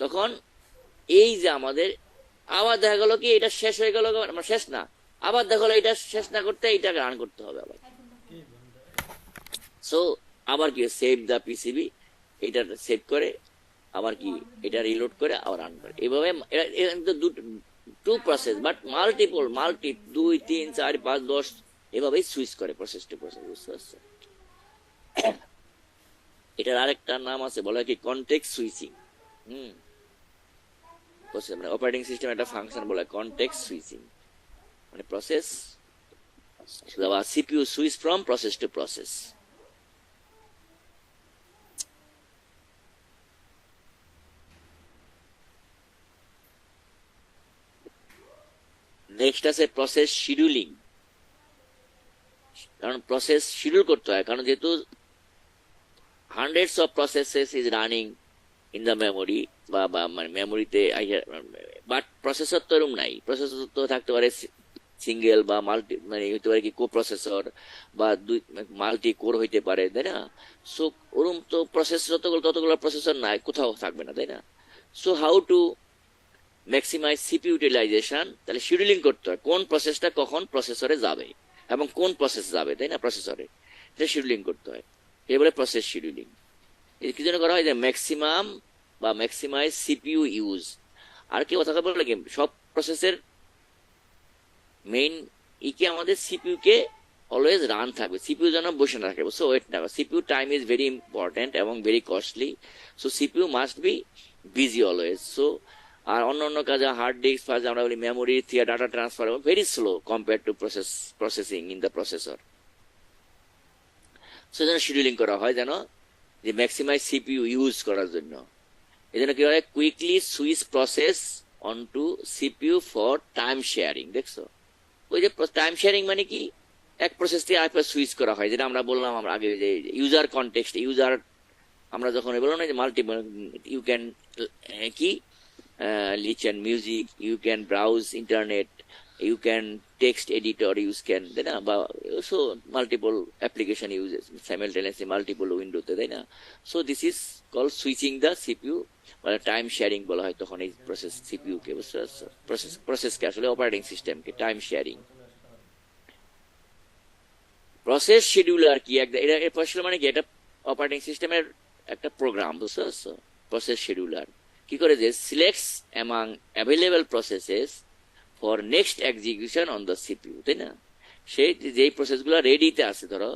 তখন এই যে আমাদের আবার দেখা গেল কি এটা শেষ হয়ে গেল, শেষ না, আবার দেখা গেলো এটা শেষ না করতে এটা রান করতে হবে আবার। সো আবার কি সেভ দা পিসিবি, এটা সেভ করে আবার কি এটা রিলোড করে আবার রান করে। এইভাবে টু প্রসেস বাট মাল্টি 2 3 4 5 10 এভাবেই সুইচ করে প্রসেস টু প্রসেস, বুঝতে পারছো? এটার আরেকটা নাম আছে, বলা হয় কি কনটেক্সট সুইচিং। হুম, মানে অপারেটিং সিস্টেম একটা ফাংশন বলা হয় কনটেক্সট সুইচিং, মানে প্রসেস বা CPU switch from process to process. Next আছে প্রসেস শিডিউলিং। কারণ প্রসেস শিডিউল করতে হয়, কারণ যেহেতু hundreds of processes is running in the memory বা মানে মেমোরিতে, বাট প্রসেসর তো এরকম নাই। প্রসেসর তো থাকতে পারে সিঙ্গেল বা মাল্টি, মানে হইতে পারে কি কো প্রসেসর বা মাল্টি কোর হইতে পারে, তাই না? সো ওরকম তো প্রসেস ততগুলো প্রসেসর নাই, কোথাও থাকবে না, তাই না? So how to maximize CPU utilization, তাহলে শিডিউলিং করতে হয় কোন প্রসেসটা কখন প্রসেসরে যাবে এবং কোন প্রসেস যাবে, তাই না, প্রসেসরে, এটা শিডিউলিং করতে হয়। এ বলে প্রসেস শিডিউলিং। কি জন্য করা হয়? যে ম্যাক্সিমাম বা ম্যাক্সিমাইজ সিপিইউ ইউজ। আর কি কথা বলে কি সব প্রসেসের মেইন ইকে আমাদের সিপিইউ কে অলওয়েজ রান থাকবে, সিপিইউ যেন বসে না থাকে, সো ওয়েট না। CPU time is very important এবং very costly, so CPU must be busy always. So আর অন্য কাজে হার্ড ডিস্ক ফাজ আমরা বলি মেমোরি থেকে data transfer very slow compare to processing in the processor. So যেন শিডিউলিং করা হয়, যেন যে ম্যাক্সিমাইজ সিপিইউ ইউজ করার জন্য। এই জন্য কি হয়, quickly switch process on to CPU for time sharing. দেখছো, ওই যে টাইম শেয়ারিং মানে কি, এক প্রসেস থেকে আরেকটা সুইচ করা হয়, যেটা আমরা বললাম আমরা আগে যে ইউজার কনটেক্সট, ইউজার আমরা যখন বললাম না যে মাল্টিপল, ইউ ক্যান কি listen music, you can browse internet, you can text editor, you can, তাই না, বা so multiple application uses simultaneously multiple window তে, তাই না? So this is called switching the CPU বা টাইম শেয়ারিং বলা হয় তখন এই প্রসেস সিপিইউ কে, প্রসেস কে আসলে অপারেটিং সিস্টেম কে টাইম শেয়ারিং। প্রসেস শিডিউলার কি এটা আসলে মানে কি, এটা অপারেটিং সিস্টেমের একটা প্রোগ্রাম, বুঝতে পারছো? প্রসেস শিডিউলার কি করে, যে সিলেক্টস among available processes for next execution on the CPU, তাই না? সে যেই প্রসেসগুলো রেডিতে আছে ধরো,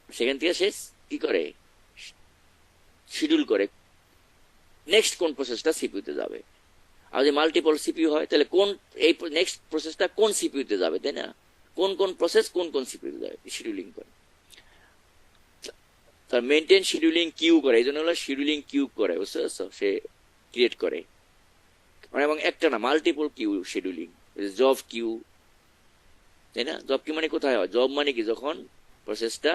সেখান থেকে সে কি করে, শিডিউল করে নেক্সট কোন প্রসেসটা সিপিইউতে যাবে। আর যদি মাল্টিপল সিপিইউ হয় তাহলে কোন এই নেক্সট প্রসেসটা কোন সিপিইউতে যাবে, তাই না? কোন প্রসেস কোন সিপিইউতে যাবে শিডিউলিং করে। তার মেনটেন শিডিউলিং কিউ করে, এই জন্য হলো শিডিউলিং কিউ করে, বুঝতে পারছো? সে ক্রিয়েট করে, এবং একটা না multiple queue scheduling, job queue, তাই না? জব কিউ মানে কোথায় হয়, জব মানে কি যখন প্রসেসটা,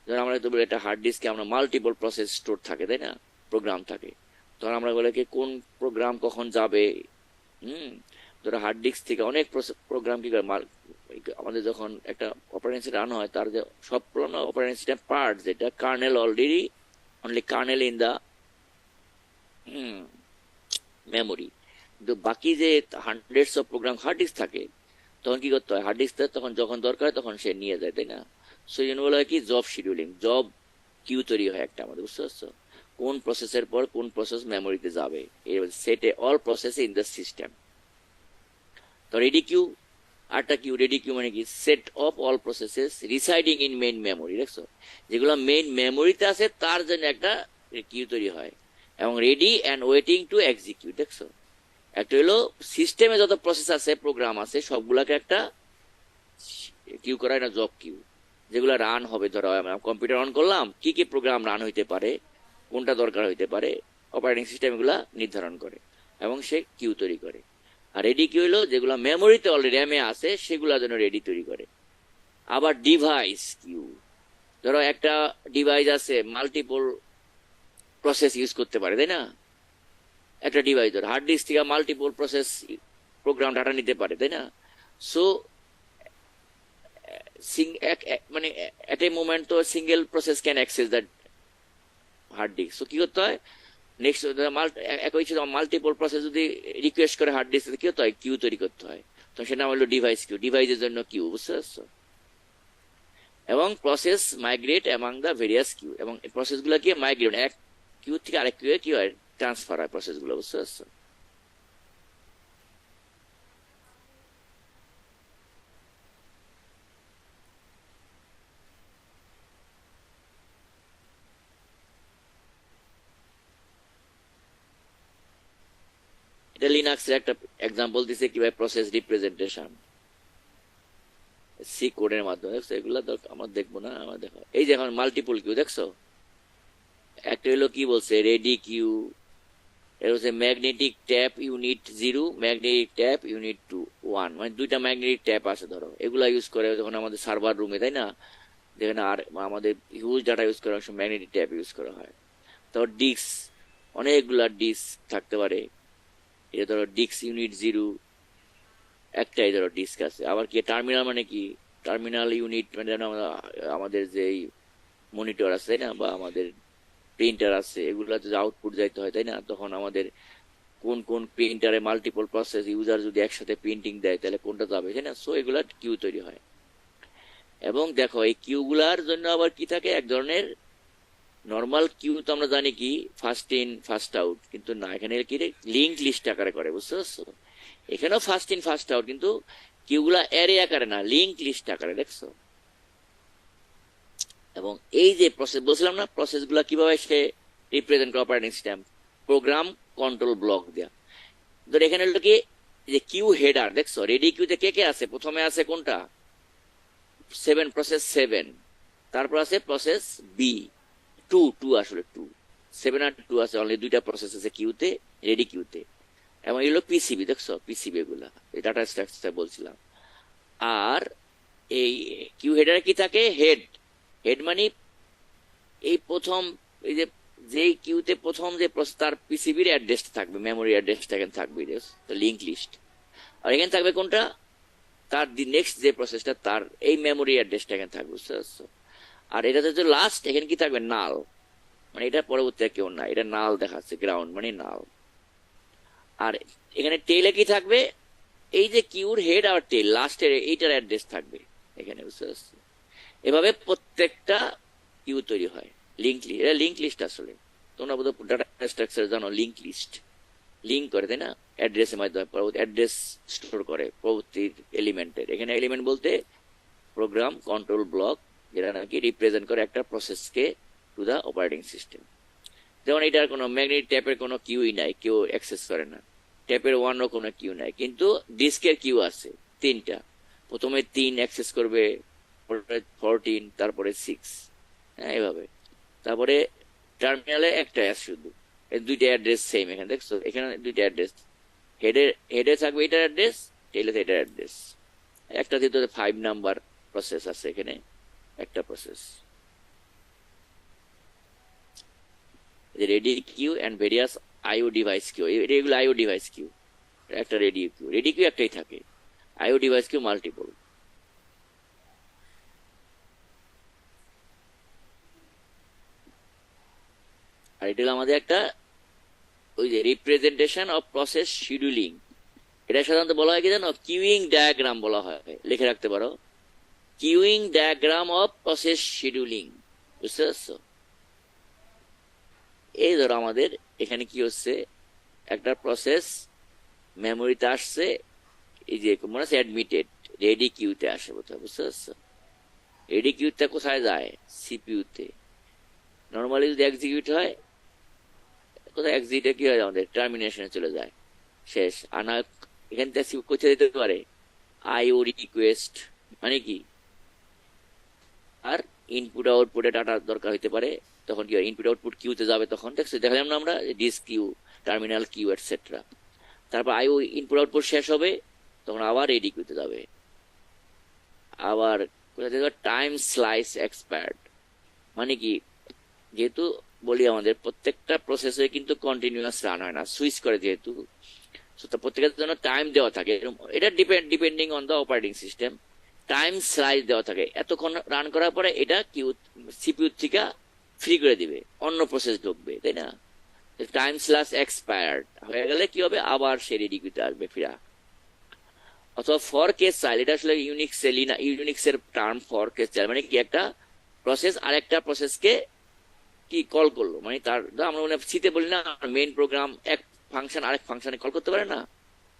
ধর আমরা তো বলি একটা হার্ড ডিস্কে আমরা মাল্টিপল প্রসেস স্টোর থাকে, তাই না, প্রোগ্রাম থাকে, তখন আমরা বলে কি কোন প্রোগ্রাম কখন যাবে। ধরো হার্ড ডিস্ক থেকে অনেক প্রোগ্রাম কি করে, আমাদের যখন একটা অপারেটিং সিস্টেম রান হয়, তার যে সব অপারেটিং সিস্টেম পার্ট, যেটা kernel already only kernel in the memory, কিন্তু বাকি যে hundreds of program hard disk থাকে, তখন কি করতে হয়, হার্ড ডিস্ক তখন যখন দরকার তখন সে নিয়ে যায়, তাই না? সেই জন্য বলা হয় কি জব শিডিউলিং, জব কিউ তৈরি হয় একটা আমাদের, বুঝতে পারছো? কোন প্রসেসের পর কোন প্রসেস মেমোরিতে যাবে, set A all process in the system. তো রেডি কিউ, আরটা কিউ, রেডি কিউ মানে কি, set of all processes residing in main memory. দেখছো, যেগুলো মেইন মেমোরিতে আছে তার জন্য একটা কিউ তৈরি হয়, এবং ready and waiting to execute. দেখছো, একটা হলো সিস্টেমে যত প্রসেস আছে, প্রোগ্রাম আছে, সবগুলাকে একটা কিউ করা, না জব কিউ, যেগুলো রান হবে। ধরো কম্পিউটার অন করলাম, কি কি প্রোগ্রাম রান হইতে পারে, কোনটা দরকার হইতে পারে, অপারেটিং সিস্টেম এগুলা নির্ধারণ করে এবং সে কিউ তৈরি করে। আর রেডি কিউ হলো যেগুলো মেমোরিতে অলরেডি র্যামে আছে, সেগুলোর জন্য রেডি তৈরি করে। আবার ডিভাইস কিউ, ধরো একটা ডিভাইস আছে মাল্টিপল প্রসেস ইউজ করতে পারে, তাই না? একটা ডিভাইস ধরো হার্ড ডিস্ক থেকে মাল্টিপল প্রসেস প্রোগ্রাম ডাটা নিতে পারে, তাই না? সো মানে এট এ মোমেন্ট তো single process can access that hard disk. So কি করতে হয়, নেক্সট একই মাল্টিপল প্রসেস যদি রিকোয়েস্ট করে হার্ড ডিস্ক, কি হতে হয়, কিউ তৈরি করতে হয়। তো সেটা হলো ডিভাইস কিউ, ডিভাইসের জন্য কিউ, বুঝতে পারছো? এবং process migrate among the various queue, এবং প্রসেস গুলা কি মাইগ্রেট এক কিউ থেকে আরেক কিউ কি হয়, ট্রান্সফার হয় প্রসেসগুলো, বুঝতে পারছো? এটা লিনাক্সের একটা এক্সাম্পল দিছে কিভাবে প্রসেস রিপ্রেজেন্টেশন সি কোডের মাধ্যমে, দেখছো? এগুলা তো আমরা দেখবো না, আমরা দেখো এই যে এখন মাল্টিপল কিউ, দেখছো? একটা হলো কি বলছে, রেডি কিউ, এটা হচ্ছে magnetic tap unit 0, magnetic tap unit 2 1, মানে দুইটা ম্যাগনেটিক ট্যাপ আছে ধরো, এগুলা ইউজ করে যখন আমাদের সার্ভার রুমে, তাই না? যেখানে আর আমাদের হিউজ ডাটা ইউজ করা হয়, ম্যাগনেটিক ট্যাপ ইউজ করা হয়। তারপর ডিস্ক, অনেকগুলা ডিস্ক থাকতে পারে, এটা ধরো ডিস্ক ইউনিট 0 একটাই ধরো ডিস্ক আছে। আবার কি টার্মিনাল, মানে কি টার্মিনাল ইউনিট, মানে আমাদের যে মনিটর আছে, তাই না, বা আমাদের প্রিন্টার আছে, এগুলা যদি আউটপুট যাইতে হয়, তাই না, তখন আমাদের কোন কোন প্রিন্টারে মাল্টিপল প্রসেস ইউজার যদি একসাথে প্রিন্টিং দেয় তাহলে কোনটা যাবে, তাই না? সো এগুলা কিউ তৈরি হয়। এবং দেখো এই কিউ গুলার জন্য আবার কি থাকে, এক ধরনের নর্মাল কিউ তো আমরা জানি কি ফার্স্ট ইন ফার্স্ট আউট, কিন্তু না, এখানে কি লিঙ্ক লিস্ট আকারে করে, বুঝতে পারছো? এখানেও ফার্স্ট ইন ফার্স্ট আউট, কিন্তু কিউ গুলা অ্যারে আকারে না, লিঙ্ক লিস্ট আকারে, দেখছো? এবং এই যে প্রসেস বলছিলাম না, প্রসেস গুলা কিভাবে সে রিপ্রেজেন্ট করে operating system, program control block দেয়া। ধর এখানে হলো কি যে কিউ হেডার, দেখছো? রেডি কিউতে কে কে আছে? প্রথমে আছে কোনটা? 7, প্রসেস 7। তারপর আছে প্রসেস বি 2 আসলে 2, 7 আর 2 আছে, অনলি দুইটা প্রসেস আছে কিউতে, রেডি কিউতে। এবং এগুলো পিসিবি, দেখছো? পিসিবি এগুলা ডাটা স্ট্রাকচার বলছিলাম। আর এই কিউ হেডারে কি থাকে? হেড, হেড মানে এই প্রথম, এই যে যেই কিউতে প্রথম যে তার পিসিবির অ্যাড্রেস থাকবে, মেমোরি অ্যাড্রেসটা এখানে থাকবে, লিঙ্ক লিস্ট। আর এখানে থাকবে কোনটা? তার নেক্সট যে প্রসেসটা তার এই মেমোরি অ্যাড্রেসটা এখানে থাকবে, বুঝতে পারছো? আর এটা যে লাস্ট, এখানে কি থাকবে? নাল, মানে এটা পরবর্তী কেউ না, এটা নাল দেখাচ্ছে, গ্রাউন্ড মানে নাল। আর এখানে টেলে কি থাকবে? এই যে কিউর হেড আর টেল, লাস্টের এইটার অ্যাড্রেস থাকবে এখানে, বুঝতে পারছো? এভাবে প্রত্যেকটা কিউ তৈরি হয়। লিঙ্ক লিস্ট, এটা লিঙ্ক লিস্ট আসলে তোমরা বোধহয় ডাটা স্ট্রাকচার জানো, লিঙ্ক লিস্ট লিঙ্ক করে, তাই না? অ্যাড্রেসের মাধ্যমে পরবর্তী অ্যাড্রেস স্টোর করে পরবর্তী এলিমেন্টের। এখানে এলিমেন্ট বলতে প্রোগ্রাম কন্ট্রোল ব্লক, যেটা নাকি রিপ্রেজেন্ট করে একটা প্রসেসকে টু দা অপারেটিং সিস্টেম। যেমন এটার কোনো ম্যাগনেটিক ট্যাপের কোনো কিউই নাই, কেউ অ্যাক্সেস করে না। ট্যাপের 1ও কোনো কিউ নাই, কিন্তু ডিস্কের কিউ আছে 3টা। প্রথমে 3 অ্যাক্সেস করবে, 14, তারপরে 6, হ্যাঁ এভাবে। তারপরে টার্মিনালে একটা আছে শুধু, দুইটা অ্যাড্রেস সেম, এখানে দেখছো? এখানে দুইটা অ্যাড্রেস, হেডে থাকবে এটার অ্যাড্রেস, টেলে এটার অ্যাড্রেস। একটা যেহেতু 5 নাম্বার প্রসেস আছে এখানে, একটা process. Ready queue and various IO device queue, এগুলো আইও ডিভাইস কিউ। একটা রেডি কিউ, রেডি কিউ একটাই থাকে, আইও ডিভাইস কিউ মাল্টিপল। আর এটা হলো আমাদের একটা ওই যে রিপ্রেজেন্টেশন অফ প্রসেস শিডিউলিং। এটা সাধারণত বলা হয় কি জানো? কিউইং ডায়াগ্রাম বলা হয়, লিখে রাখতে পারো, queueing diagram of process scheduling, বুঝতে পারছো? এই ধরো আমাদের এখানে কি হচ্ছে, একটা প্রসেস মেমোরিতে আসছে, এই যে মনে আছে অ্যাডমিটেড, রেডি কিউতে আসে বোধহয়, বুঝতে পারছো? রেডি কিউতে কোথায় যায়? সিপিইউতে। নর্মালি যদি এক্সিকিউট হয় কোথায়? এক্সিটে কি হয় আমাদের? টার্মিনেশনে চলে যায়, শেষ। আর না এখান থেকে কোথায় যেতে পারে? আইও রিকোয়েস্ট, মানে কি আর ইনপুট আউটপুটে ডাটা দরকার হইতে পারে, তখন কি হয়? ইনপুট আউটপুট কিউতে যাবে, তখন দেখছো দেখালাম না আমরা disk queue, terminal queue etcetera. তারপর আইও ইনপুট আউটপুট শেষ হবে, তখন আবার রেডি কিউতে যাবে। আবার কোথায় যেতে? টাইম স্লাইস এক্সপায়ার্ড, মানে কি যেহেতু বলি আমাদের প্রত্যেকটা প্রসেসে কিন্তু কন্টিনিউয়াস রান হয় না, সুইচ করে যেহেতু, প্রত্যেকের জন্য টাইম দেওয়া থাকে। এটা depending on the operating system, time slice দেওয়া থাকে। এতক্ষণ রান করার পরে এটা কিউ সিপিইউ থেকে ফ্রি করে দিবে, অন্য প্রসেস ঢুকবে, তাই না? টাইম স্লাইস এক্সপায়ার্ড হয়ে গেলে কি হবে? আবার সে রেডি কিউতে আসবে ফিরা। অথবা ফর কেস চাইল্ড, এটা আসলে ইউনিক্সের টার্ম, ফর কেস চাইল্ড মানে কি একটা প্রসেস আরেকটা প্রসেসকে কি কল করলো, মানে তার আমরা মানে সিতে বলি না মেইন প্রোগ্রাম এক ফাংশন আরেক ফাংশনে কল করতে পারে না,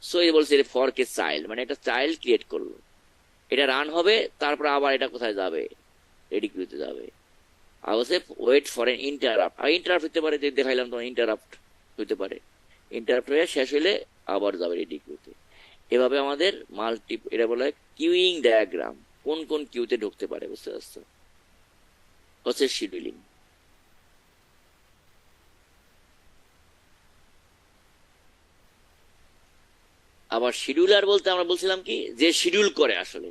সো এই বলছে ফরকে চাইল্ড, মানে একটা চাইল্ড ক্রিয়েট করলো, এটা রান হবে, তারপর আবার এটা কোথায় যাবে, রেডি কিউতে যাবে। আর বলছে ওয়েট ফর এন ইন্টারাপ্ট, আর ইন্টারাপ্ট হতে পারে, যে দেখাইলাম তোমার ইন্টারাপ্ট হতে পারে, ইন্টারাপ্ট হয়ে শেষ হলে আবার যাবে রেডি কিউতে। এভাবে আমাদের মাল্টি, এটা বলা হয় কিউইং ডায়াগ্রাম, কোন কোন কিউতে ঢুকতে পারে, বুঝতে পারছো, প্রসেস শিডিউলিং। আবার শিডিউলার বলতে আমরা বলছিলাম কি, যে শিডিউল করে আসলে,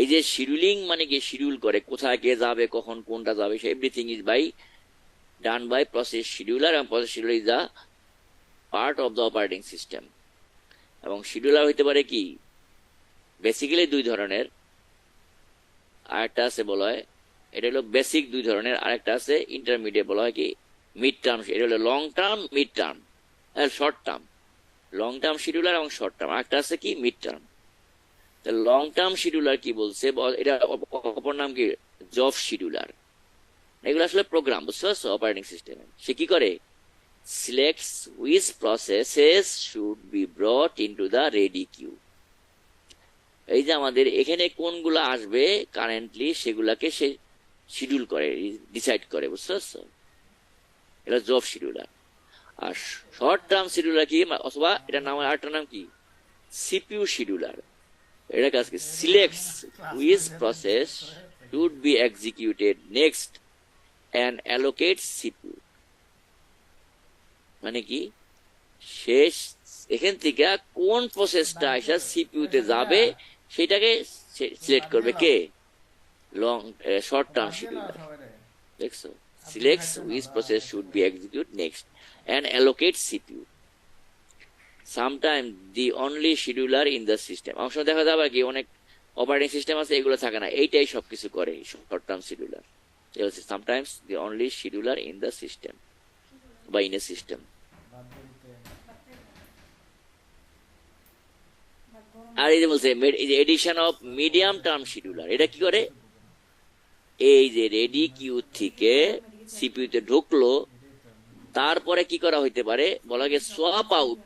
এই যে শিডিউলিং মানে কি, শিডিউল করে কোথায় কে যাবে, কখন কোনটা যাবে, everything is by done by process scheduler, এবং process scheduler is the part of the operating system. এবং শিডিউলার হইতে পারে কি, বেসিক্যালি দুই ধরনের, আরেকটা আছে বলা হয়, এটা হলো বেসিক দুই ধরনের, আরেকটা আছে ইন্টারমিডিয়েট, বলা হয় কি মিড টার্ম, এটা হলো long term, mid term, short term, long term scheduler এবং শর্ট টার্ম, আরেকটা আছে কি mid term. Long term scheduler কি বলছে, এটা অপর নাম কি জব শিডিউলার, এগুলো আসলে প্রোগ্রাম, বুঝতে পারছো, অপারেটিং সিস্টেমে। সে কি করে, selects which processes should be brought into the ready queue, এই যে আমাদের এখানে কোনগুলো আসবে কারেন্টলি, সেগুলাকে সে শিডিউল করে, ডিসাইড করে, বুঝতে পারছো, এটা জব শিডিউলার। আর শর্ট টার্ম শিডিউলার কি, অথবা এটার নাম, আরেকটার নাম কি সিপিইউ শিডিউলার, এটা কাজ কি selects which process should be executed next and allocates CPU, মানে কি শেষ এখান থেকে কোন প্রসেসটা এসে সিপিইউ তে যাবে সেটাকে সিলেক্ট করবে কে, লং শর্ট টার্ম শিডিউলার, দেখছো, selects which process should be execute next and allocate CPU, sometime the only scheduler in the system. অংশ দেখা যাবে কি অনেক অপারেটিং সিস্টেম আছে এগুলো থাকে না, এইটাই সবকিছু করে short term scheduler, sometimes the only scheduler in the system বা ইন এ সিস্টেম। আর এই যে বলছে edition of medium term scheduler, এটা কি করে, এই যে রেডি কিউ থেকে সিপিইউ তে ঢুকলো, তারপরে কি করা হইতে পারে, বলা গিয়ে সোয়াপ আউট,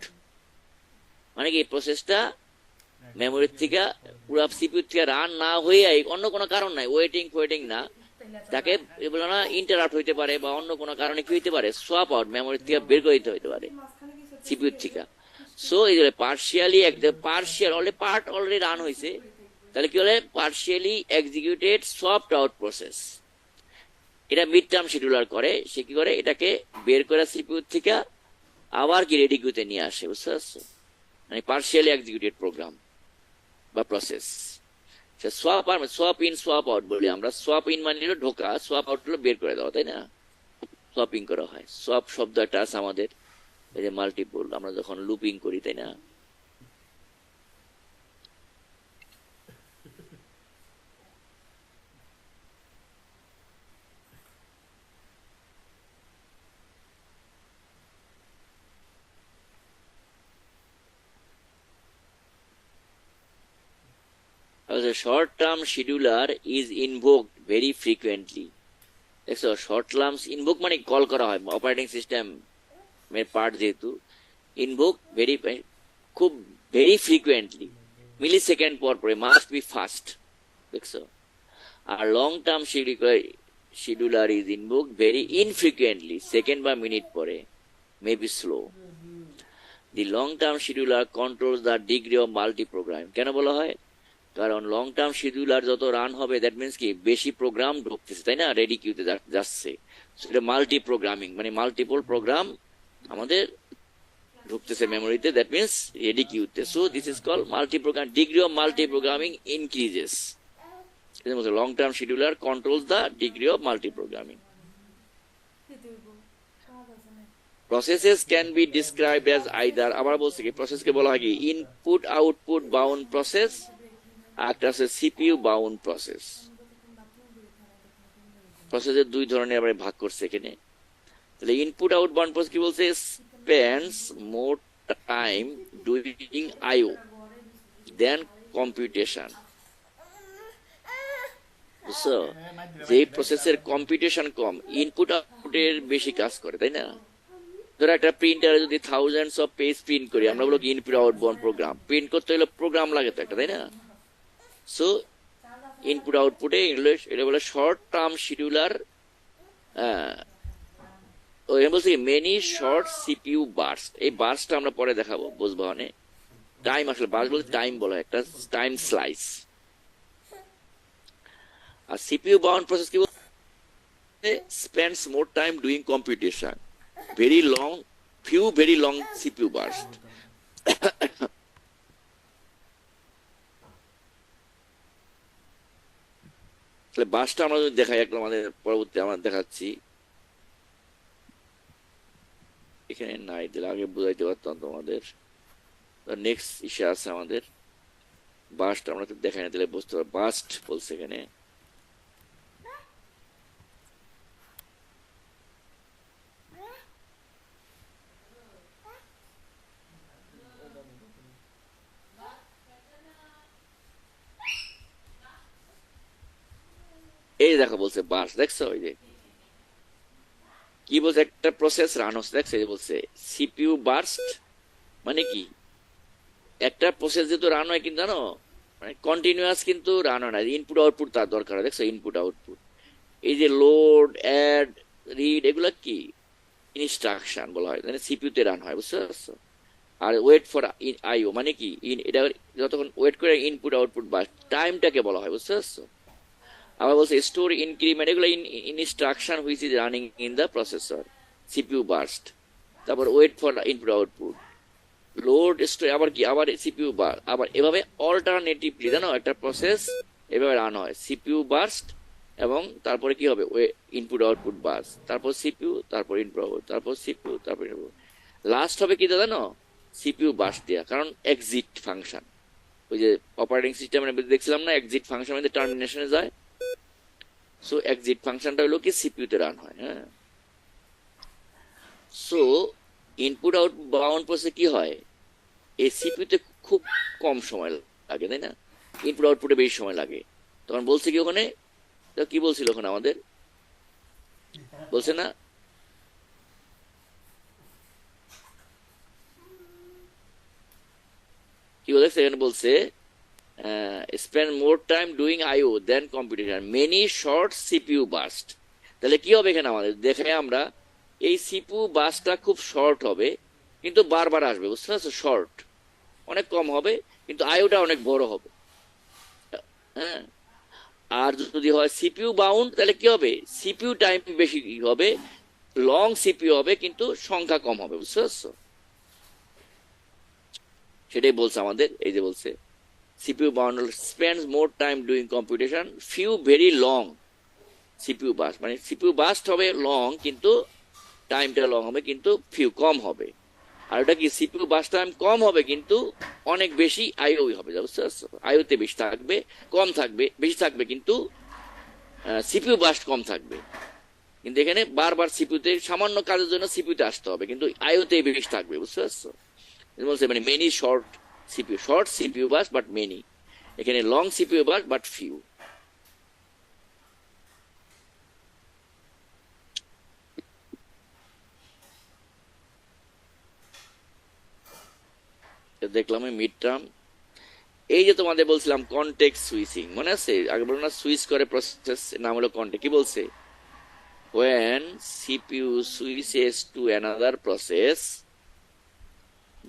মানে কি প্রসেসটা মেমোরির থেকে পুরো সিপিইউ থেকে রান না হয়ে অন্য কোনো কারণ নাই, ওয়েটিং না, তাকে বলে না ইন্টারাপ্ট হইতে পারে, বা অন্য কোনো কারণে কি হইতে পারে, সোয়াপ আউট, মেমোরির থেকে বের করে দিতে হইতে পারে সিপিইউ থেকে। সো এই partially partial part already run হয়েছে, তাহলে কি বলে partially executed soft out process, এটা মিড টার্ম শিডিউলার করে, সে কি করে এটাকে বের করে সিপিইউ থেকে আবার কি রেডি কিউতে নিয়ে আসে, বুঝতে পারছো, মানে পার্সিয়ালি এক্সিকিউটেড প্রোগ্রাম বা process. Swap in swap out বলি আমরা, সোয়াপ ইন মানে হলো ঢোকা, সোয়াপ আউট হলো বের করে দেওয়া, তাই না, সোয়াপিং করা হয়। সোয়াপ শব্দ একটা আছে আমাদের, এই যে মাল্টিপল, আমরা যখন লুপিং করি, তাই না, short term scheduler is invoked very frequently, দেখছো, শর্ট টার্মস ইনভোক মানে কল করা হয়, অপারেটিং সিস্টেম এর পার্ট যেহেতু, ইনভোক খুব ভেরি ফ্রিকুয়েন্টলি, মিলি সেকেন্ড পর পরে, মাস্ট বি ফাস্ট, দেখছো। আর long term scheduler is invoke very infrequently, second বা মিনিট পরে, may be slow. The long term scheduler controls the degree of multi program, কেন বলা হয়, কারণ লং টার্ম শিডিউলার যত রান হবে, দ্যাট মিনস কি বেশি প্রোগ্রাম ঢুকতেছে, তাই না, রেডি কিউতে যাচ্ছে, সেটা মাল্টি প্রোগ্রামিং, মানে মাল্টিপল প্রোগ্রাম আমাদের ঢুকতেছে মেমোরিতে, দ্যাট মিনস রেডি কিউতে। So this is call multi program, degree of multi programming increases, long term scheduler controls the degree of multi programming. Processes can be described as either, আবার বলছে কি প্রসেসকে বলা হয় কি ইনপুট আউটপুট বাউন্ড প্রসেস, একটা আছে CPU bound process. প্রসেসের দুই ধরনের আমরা ভাগ করছে এখানে, তাহলে ইনপুট আউট বাউন্ড প্রসেস কি বলছে, স্পেন্ডস মোর time doing IO than computation, বুঝছো? যে প্রসেসের কম্পিউটেশন কম, ইনপুট আউটপুটের বেশি কাজ করে, তাই না? ধরো একটা প্রিন্টারে যদি থাউজেন্ডস অফ পেজ প্রিন্ট করি, আমরা বলো ইনপুট আউটপুট প্রোগ্রাম, প্রিন্ট করতে হলে প্রোগ্রাম লাগে তো একটা, তাই না? সো ইনপুট আউটপুটে এটা বলে শর্ট টার্ম শিডিউলার, বলছি মেনি শর্ট সিপিইউ বার্স্ট। এই বার্স্টটা আমরা পরে দেখাবো, বুঝবো অনেক টাইম, আসলে বার্স্ট বলতে টাইম বলা হয়, একটা টাইম স্লাইস। আর সিপিইউ বাউন্ড প্রসেস কি বলতে, স্পেন্ডস মোর time doing computation, very long, few very long CPU burst. তাহলে বাসটা আমরা যদি দেখাই, একদম আমাদের পরবর্তী আমরা দেখাচ্ছি, এখানে নাই দিলে আগে বুঝাইতে পারতাম তোমাদের। নেক্সট ইস্যু আছে আমাদের, বাসটা আমরা দেখাই না দিলে বুঝতে পারবো। বাস্ট বলছে এখানে, এই দেখো বলছে বাস, দেখছো? ওই যে কি বলছে, একটা প্রসেস রান হচ্ছে, দেখছো? এই যে বলছে সিপিইউ বার্স্ট মানে কি, একটা প্রসেস যেহেতু রান হয়, কিন্তু জানো মানে কন্টিনিউয়াস কিন্তু রান হয় না, ইনপুট আউটপুট তার দরকার হয়, দেখছো? ইনপুট আউটপুট, এই যে লোড, অ্যাড, রিড, এগুলা কি ইনস্ট্রাকশন বলা হয়, মানে সিপিইউ তে রান হয়, বুঝতে পারছো? আর ওয়েট ফর আইও মানে কি, এটা যতক্ষণ ওয়েট করে ইনপুট আউটপুট বা টাইমটাকে বলা হয়, বুঝতে পারছো? আবার বলছে স্টোর ইনক্রিমেন্ট, এগুলো instruction which is running in the processor, CPU burst. তারপর wait for input output, load, store, আবার কি, আবার সিপিইউ বার, আবার এভাবে অল্টারনেটিভলি, জানো একটা প্রসেস এভাবে রান হয়, সিপিইউ বার্স্ট এবং তারপরে কি হবে, ইনপুট আউটপুট বার্স্ট, তারপর সিপিইউ, তারপর ইনপুট আউটপুট, তারপর সিপিইউ, তারপর ইনপুট, লাস্ট হবে কি জানো, সিপিইউ বার্স্ট দেওয়া, কারণ এক্সিট ফাংশন, ওই যে অপারেটিং সিস্টেমে দেখছিলাম না, এক্সিট ফাংশন মধ্যে টার্মিনেশনে যায়, সো এক্সিট ফাংশনটা হলো কি সিপিইউ তে রান হয়। হ্যাঁ, সো ইনপুট আউটপুট বাউন্ড প্রসেসে কি হয়, এই সিপিইউ তে খুব কম সময় লাগে, তাই না? ইনপুট আউটপুটে বেশি সময় লাগে। তখন বলছে কি ওখানে, তো কি বলছিল ওখানে আমাদের, বলছে না কি বলে, সেখানে বলছে spend more time doing IO than computation, many short CPU burst. তাহলে কি হবে এখানে আমাদের দেখে আমরা, এই সিপিইউ বার্স্টটা খুব শর্ট হবে, কিন্তু বারবার আসবে, বুঝতে পারছো? শর্ট অনেক কম হবে, কিন্তু আইওটা অনেক বড় হবে। হ্যাঁ, আর যদি হয় সিপিইউ বাউন্ড, তাহলে কি হবে, সিপিইউ টাইম বেশি হবে, লং সিপিইউ হবে, কিন্তু সংখ্যা কম হবে, বুঝতে পারছো? সেটাই বলছে আমাদের, এই যে বলছে CPU bound spends more time doing computation, few very long CPU burst, মানে CPU burst হবে লং, কিন্তু টাইমটা লং হবে, কিন্তু ফিউ কম হবে। আর ওটা কি, CPU burst টাইম কম হবে, কিন্তু অনেক বেশি আইও হবে, বুঝতে পারছো? আইওতে বেশি থাকবে, কম থাকবে, বেশি থাকবে, কিন্তু CPU burst কম থাকবে। কিন্তু এখানে বারবার সিপিইউতে সামান্য কাজের জন্য সিপিইউতে আসতে হবে, কিন্তু আইওতে বেশি থাকবে, বুঝতে পারছো? বলছে মানে many short CPU, short CPU burst but many, এখানে long CPU burst but few. দেখলাম মিড টার্ম, এই যে তোমাদের বলছিলাম কনটেক্সট সুইচিং, মনে আছে? আগে বললাম না, সুইচ করে প্রসেস নাম হলো কনটেক্সট। কি বলছে, when CPU switches to another process,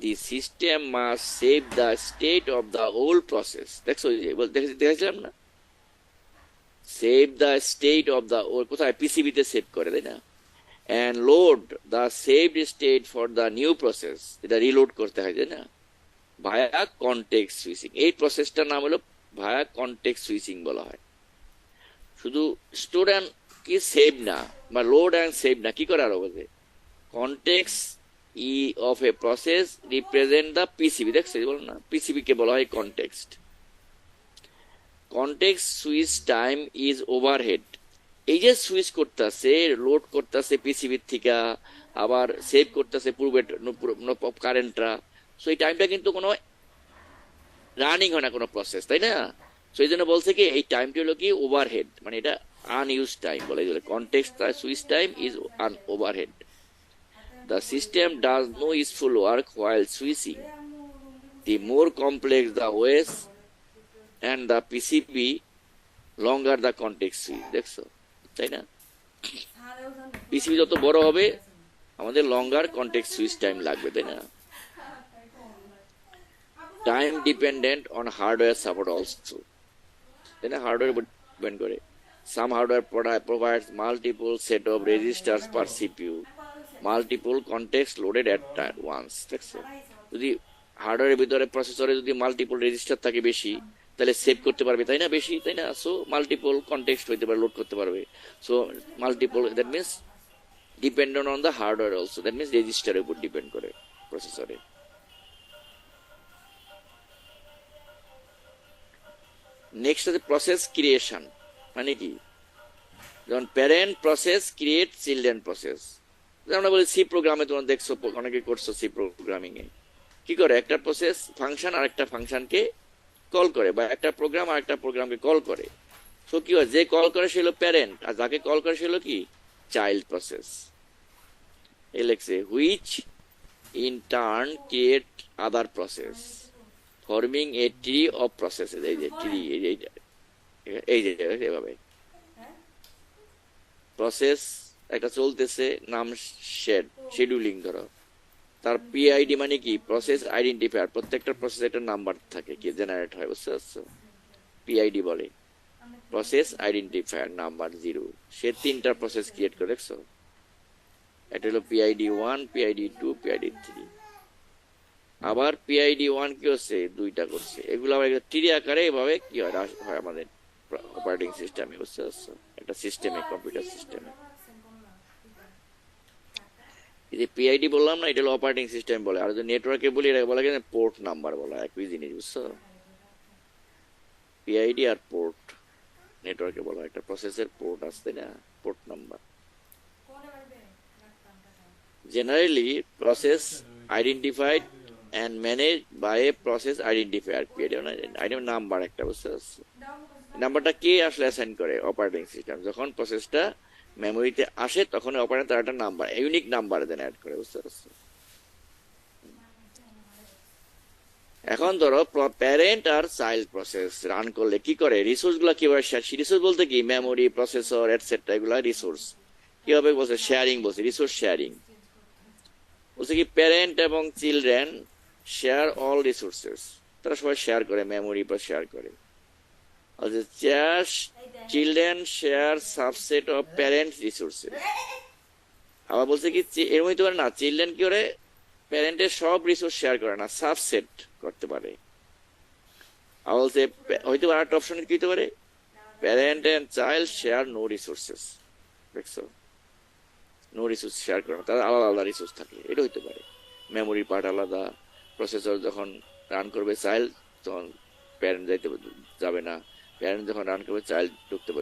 the system must save the state of the old process. দেখছো, দেখেছিলাম না, save the state of the old, কোথায়, পিসিবি তে সেভ করে, তাই না? and load the saved state for the new process, এটা reload করতে হয়, তাই না? ভায়া কনটেক্সট সুইচিং, এই প্রসেসটার নাম হলো ভায়া কনটেক্সট সুইচিং বলা হয়। শুধু স্টোর অ্যান্ড কি সেভ না, বা লোড অ্যান্ড সেভ না, কি করে আরো বলছে, context E of a process represent the PCB, দেখছো বলো না, পিসিবি কে বলা হয় context. Context switch time is overhead, এই যে সুইচ করতেছে, লোড করতেছে পিসিবির থেকে, আবার সেভ করতেছে পূর্বে কারেন্টটা, সো এই টাইমটা কিন্তু কোনো রানিং হয় না কোনো প্রসেস, তাই না? সো এই জন্য বলছে কি এই টাইমটি হলো কি ওভারহেড, মানে এটা আনইউজ টাইম বলে, context switch time is an overhead. The system does no useful work while switching. The more complex the OS and the PCB, longer the context switch. দেখছো, তাই না? পিসিবি যত বড় হবে আমাদের লঙ্গার কনটেক্সট সুইচ টাইম লাগবে, তাই না? Time dependent on hardware support also, তাই না? হার্ডওয়্যার ডিপেন্ড করে. Some hardware provides multiple set of registers per CPU, multiple context loaded at once. দেখছো, যদি হার্ডওয়্যারের ভিতরে প্রসেসরে যদি মাল্টিপল রেজিস্টার থাকে বেশি, তাহলে সেভ করতে পারবে, তাই না? বেশি, তাই না? সো মাল্টিপল কনটেক্সট হইতে পারে, লোড করতে পারবে. So multiple, that means dependent on the hardware also, that means রেজিস্টারের উপর ডিপেন্ড করে প্রসেসরে. নেক্সট আছে প্রসেস ক্রিয়েশন, মানে কি? যেমন parent process create children process. আমরা বলি সি প্রোগ্রামে, তোমরা দেখছো অনেকে করছো সি প্রোগ্রামিং এ কি করে, একটা প্রসেস ফাংশন আর একটা ফাংশনকে কল করে, বা একটা প্রোগ্রাম আর একটা প্রোগ্রামকে কল করে. সো কি হয়, যে কল করে সে হলো প্যারেন্ট, আর যাকে কল করে সে হলো কি চাইল্ড প্রসেস. এই লেখছে which in turn create other process forming a tree of processes. এই যে ট্রি, এই যে এভাবে প্রসেস একটা চলতেছে, নাম শিডিউলিং ধরো, তার পিআইডি মানে কি প্রসেস আইডেন্টিফায়ার, প্রত্যেকটা প্রসেস একটা নাম্বার থাকে কি জেনারেট হয়, বুঝতে পারছো? পিআইডি বলে প্রসেস আইডেন্টিফায়ার নাম্বার 0. সে 3টা প্রসেস ক্রিয়েট করে, দেখছো? এটা হলো পিআইডি 1, পিআইডি 2, পিআইডি 3. আবার পিআইডি 1 কি হচ্ছে 2টা করছে. এগুলো আবার ট্রি আকারে এভাবে কি হয় আমাদের অপারেটিং সিস্টেমে, বুঝতে পারছো? একটা সিস্টেমে, কম্পিউটার সিস্টেমে. এই যে পিআইডি বললাম না, এটা হলো অপারেটিং সিস্টেম বলে. আর যদি নেটওয়ার্কে বলি এটা বলা যায় পোর্ট নাম্বার বলা, একই জিনিস, বুঝছো? পিআইডি আর পোর্ট নেটওয়ার্কে বলা, একটা প্রসেসের পোর্ট আসছে না, port number. Generally process identified and managed by a process identifier. PID number একটা, বুঝতে পারছো? নাম্বারটা কে আসলে অ্যাসাইন করে? Operating system. যখন প্রসেসটা মেমোরিতে আসে তখন অপারেটর তার একটা নাম্বার, ইউনিক নাম্বার দেন অ্যাড করে, বুঝতে পারছো? এখন ধরো প্যারেন্ট আর চাইল্ড প্রসেস রান করলে কি করে, রিসোর্স গুলা কিভাবে শেয়ার? রিসোর্স বলতে কি মেমোরি, প্রসেসর, এটসেট্রা, এগুলা রিসোর্স. কিভাবে বলছে? শেয়ারিং বলছে, রিসোর্স শেয়ারিং বলছে কি প্যারেন্ট এবং চিলড্রেন শেয়ার অল রিসোর্সেস, তারা সবাই শেয়ার করে, মেমোরি বা শেয়ার করে. Children share subset of parent resources. আবার বলছে কি এর মধ্যে পারে না, চিলড্রেন কি করে প্যারেন্টের সব রিসোর্স শেয়ার করে না, সাবসেট করতে পারে. আবার বলছে হয়তো আরেকটা অপশন কি হতে পারে, parent and child share no resources. দেখছো, নো রিসোর্স শেয়ার করে না, তারা আলাদা আলাদা রিসোর্স থাকে, এটা হইতে পারে. মেমোরি পার্ট আলাদা, প্রসেসর যখন রান করবে চাইল্ড তখন প্যারেন্ট যাবে না, প্যারেন্ট যখন রান করবে চাইল্ড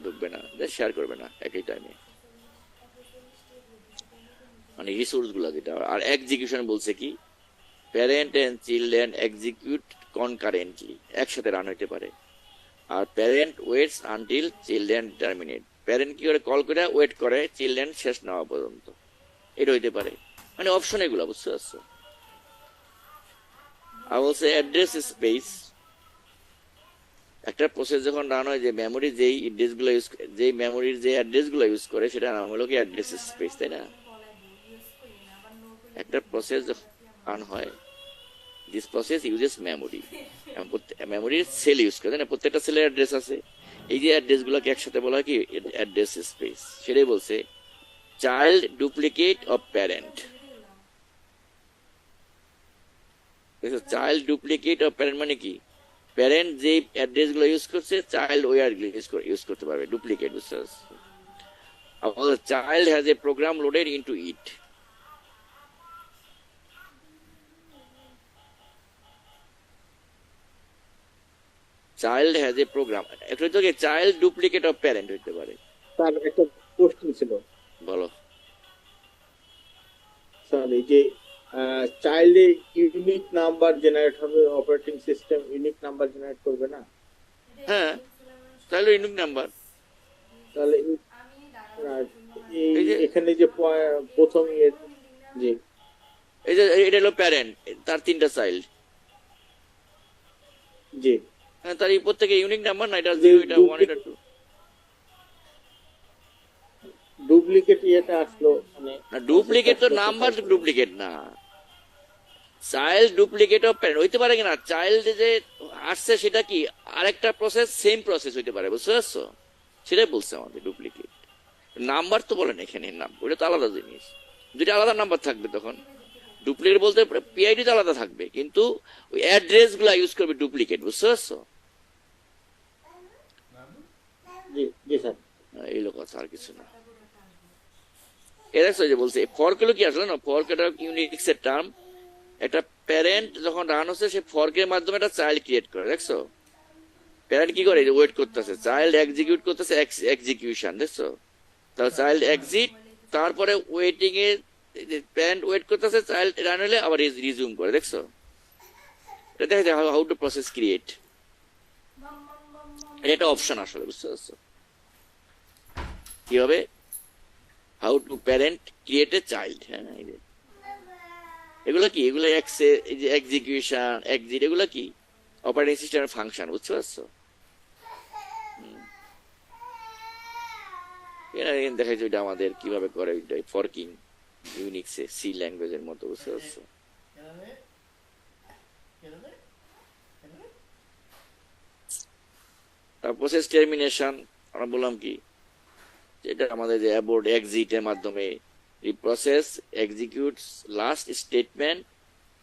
ঢুকবে না, শেয়ার করবে না একই টাইমে, মানে রিসোর্স গুলা যেটা. আর এক্সিকিউশন বলছে কি parent and children execute concurrently, একসাথে রান হইতে পারে. আর parent waits until children terminate, parent কি করে কল করে ওয়েট করে চিলড্রেন শেষ না হওয়া পর্যন্ত, এটা হইতে পারে. মানে অপশন এগুলা, বুঝতে পারছো? আর বলছে অ্যাড্রেস স্পেস, একটা প্রসেস যখন রান হয় যে মেমোরি যেই অ্যাড্রেস গুলো ইউজ, যেই মেমোরির যে অ্যাড্রেস গুলো ইউজ করে সেটা নাম হলো কি অ্যাড্রেস স্পেস, তাই না? একটা প্রসেস যখন রান হয়, দিস প্রসেস ইউজেস মেমোরি, মেমোরির সেল ইউজ করে, তাই না? প্রত্যেকটা সেলের অ্যাড্রেস আছে, এই যে অ্যাড্রেস গুলোকে একসাথে বলা হয় কি অ্যাড্রেস স্পেস. সেটাই বলছে child duplicate of parent. Child duplicate of parent মানে কি প্যারেন্ট যে অ্যাড্রেস গুলো ইউজ করছে চাইল্ড ওই ইউজ করতে পারবে, ডুপ্লিকেট, বুঝতে পারছো? Child has a program loaded into it. Child has a program, একটা তো চাইল্ড ডুপ্লিকেট অফ প্যারেন্ট হইতে পারে. স্যার একটা কোশ্চেন ছিল, বলো। স্যার এই যে চাইল্ডে ইউনিক নাম্বার জেনারেট হবে, operating system unique number generate করবে না? হ্যাঁ, তাহলে ইউনিক নাম্বার। তাহলে আর এই যে এখানে যে প্রথম জি এই যে এটা হলো প্যারেন্ট, তার 3টা চাইল্ড, জি হ্যাঁ, তার এই প্রত্যেকে ইউনিক নাম্বার না, এটা যে 0, এটা 1, এটা 2। ডুপ্লিকেট ইয়েটা আসলো মানে না, ডুপ্লিকেট তো নাম্বার ডুপ্লিকেট না, চাইল্ড ডুপ্লিকেট অফ প্যারেন্ট হইতে পারে কিনা, চাইল্ড যে আসছে সেটা কি আরেকটা প্রসেস, সেম প্রসেস হইতে পারে, বুঝতে পারছো? সেটাই বলছে আমাদের ডুপ্লিকেট। নাম্বার তো বলেন এখানে, নাম ওটা তো আলাদা জিনিস, দুইটা আলাদা নাম্বার থাকবে তখন। ডুপ্লিকেট বলতে পিআইডি তো আলাদা থাকবে, কিন্তু ওই অ্যাড্রেস গুলা ইউজ করবে ডুপ্লিকেট, বুঝতে পারছো? জি জি স্যার এইগুলো কথা, আর কিছু না। এ দেখছো যে বলছে ফর্ক হলো কি আসলে না, ফর্ক এটা ইউনিক্স এর টার্ম। একটা প্যারেন্ট যখন রান হচ্ছে, সে ফর্কের মাধ্যমে একটা চাইল্ড ক্রিয়েট করে, দেখছো? প্যারেন্ট কি করে, ওয়েট করতেছে, চাইল্ড এক্সিকিউট করতেছে, এক্সিকিউশন, দেখছো? তাহলে চাইল্ড এক্সিট, তারপরে ওয়েটিং এ প্যারেন্ট ওয়েট করতেছে, চাইল্ড রান হলে আবার রিজিউম করে, দেখছো? এটা দেখা যায় হাউ টু প্রসেস ক্রিয়েট, এটা অপশন আসলে, বুঝতে পারছো? কি হবে, how to parent create a child. হ্যাঁ, এগুলো কি, এগুলো এক্সিকিউশন, এক্সিট, এগুলো কি অপারেটিং সিস্টেমের ফাংশন, বুঝতে পারছো? দেখা যায় এটা আমাদের কিভাবে করে ফর্কিং ইউনিক্সে, সি ল্যাঙ্গুয়েজের মতো, বুঝতে পারছো? প্রসেস টার্মিনেশন আমরা বললাম কি, এটা আমাদের যে অ্যাবোর্ড এক্সিট এর মাধ্যমে the process executes last statement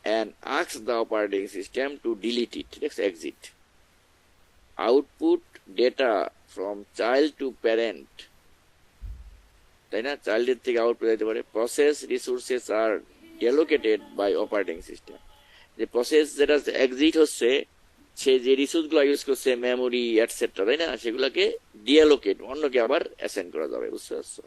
and asks the operating system to delete it. That's exit. Output data from child to parent, তাই না? চাইল্ডের থেকে আউটপুট দিতে পারে। Process resources are deallocated by operating system. যে process যেটা exit হচ্ছে, সে যে রিসোর্স গুলো ইউজ করছে, মেমোরি এটসেট্রা, তাই না, সেগুলোকে ডিঅ্যালোকেট, অন্যকে আবার অ্যাসাইন করা যাবে, বুঝতে পারছো?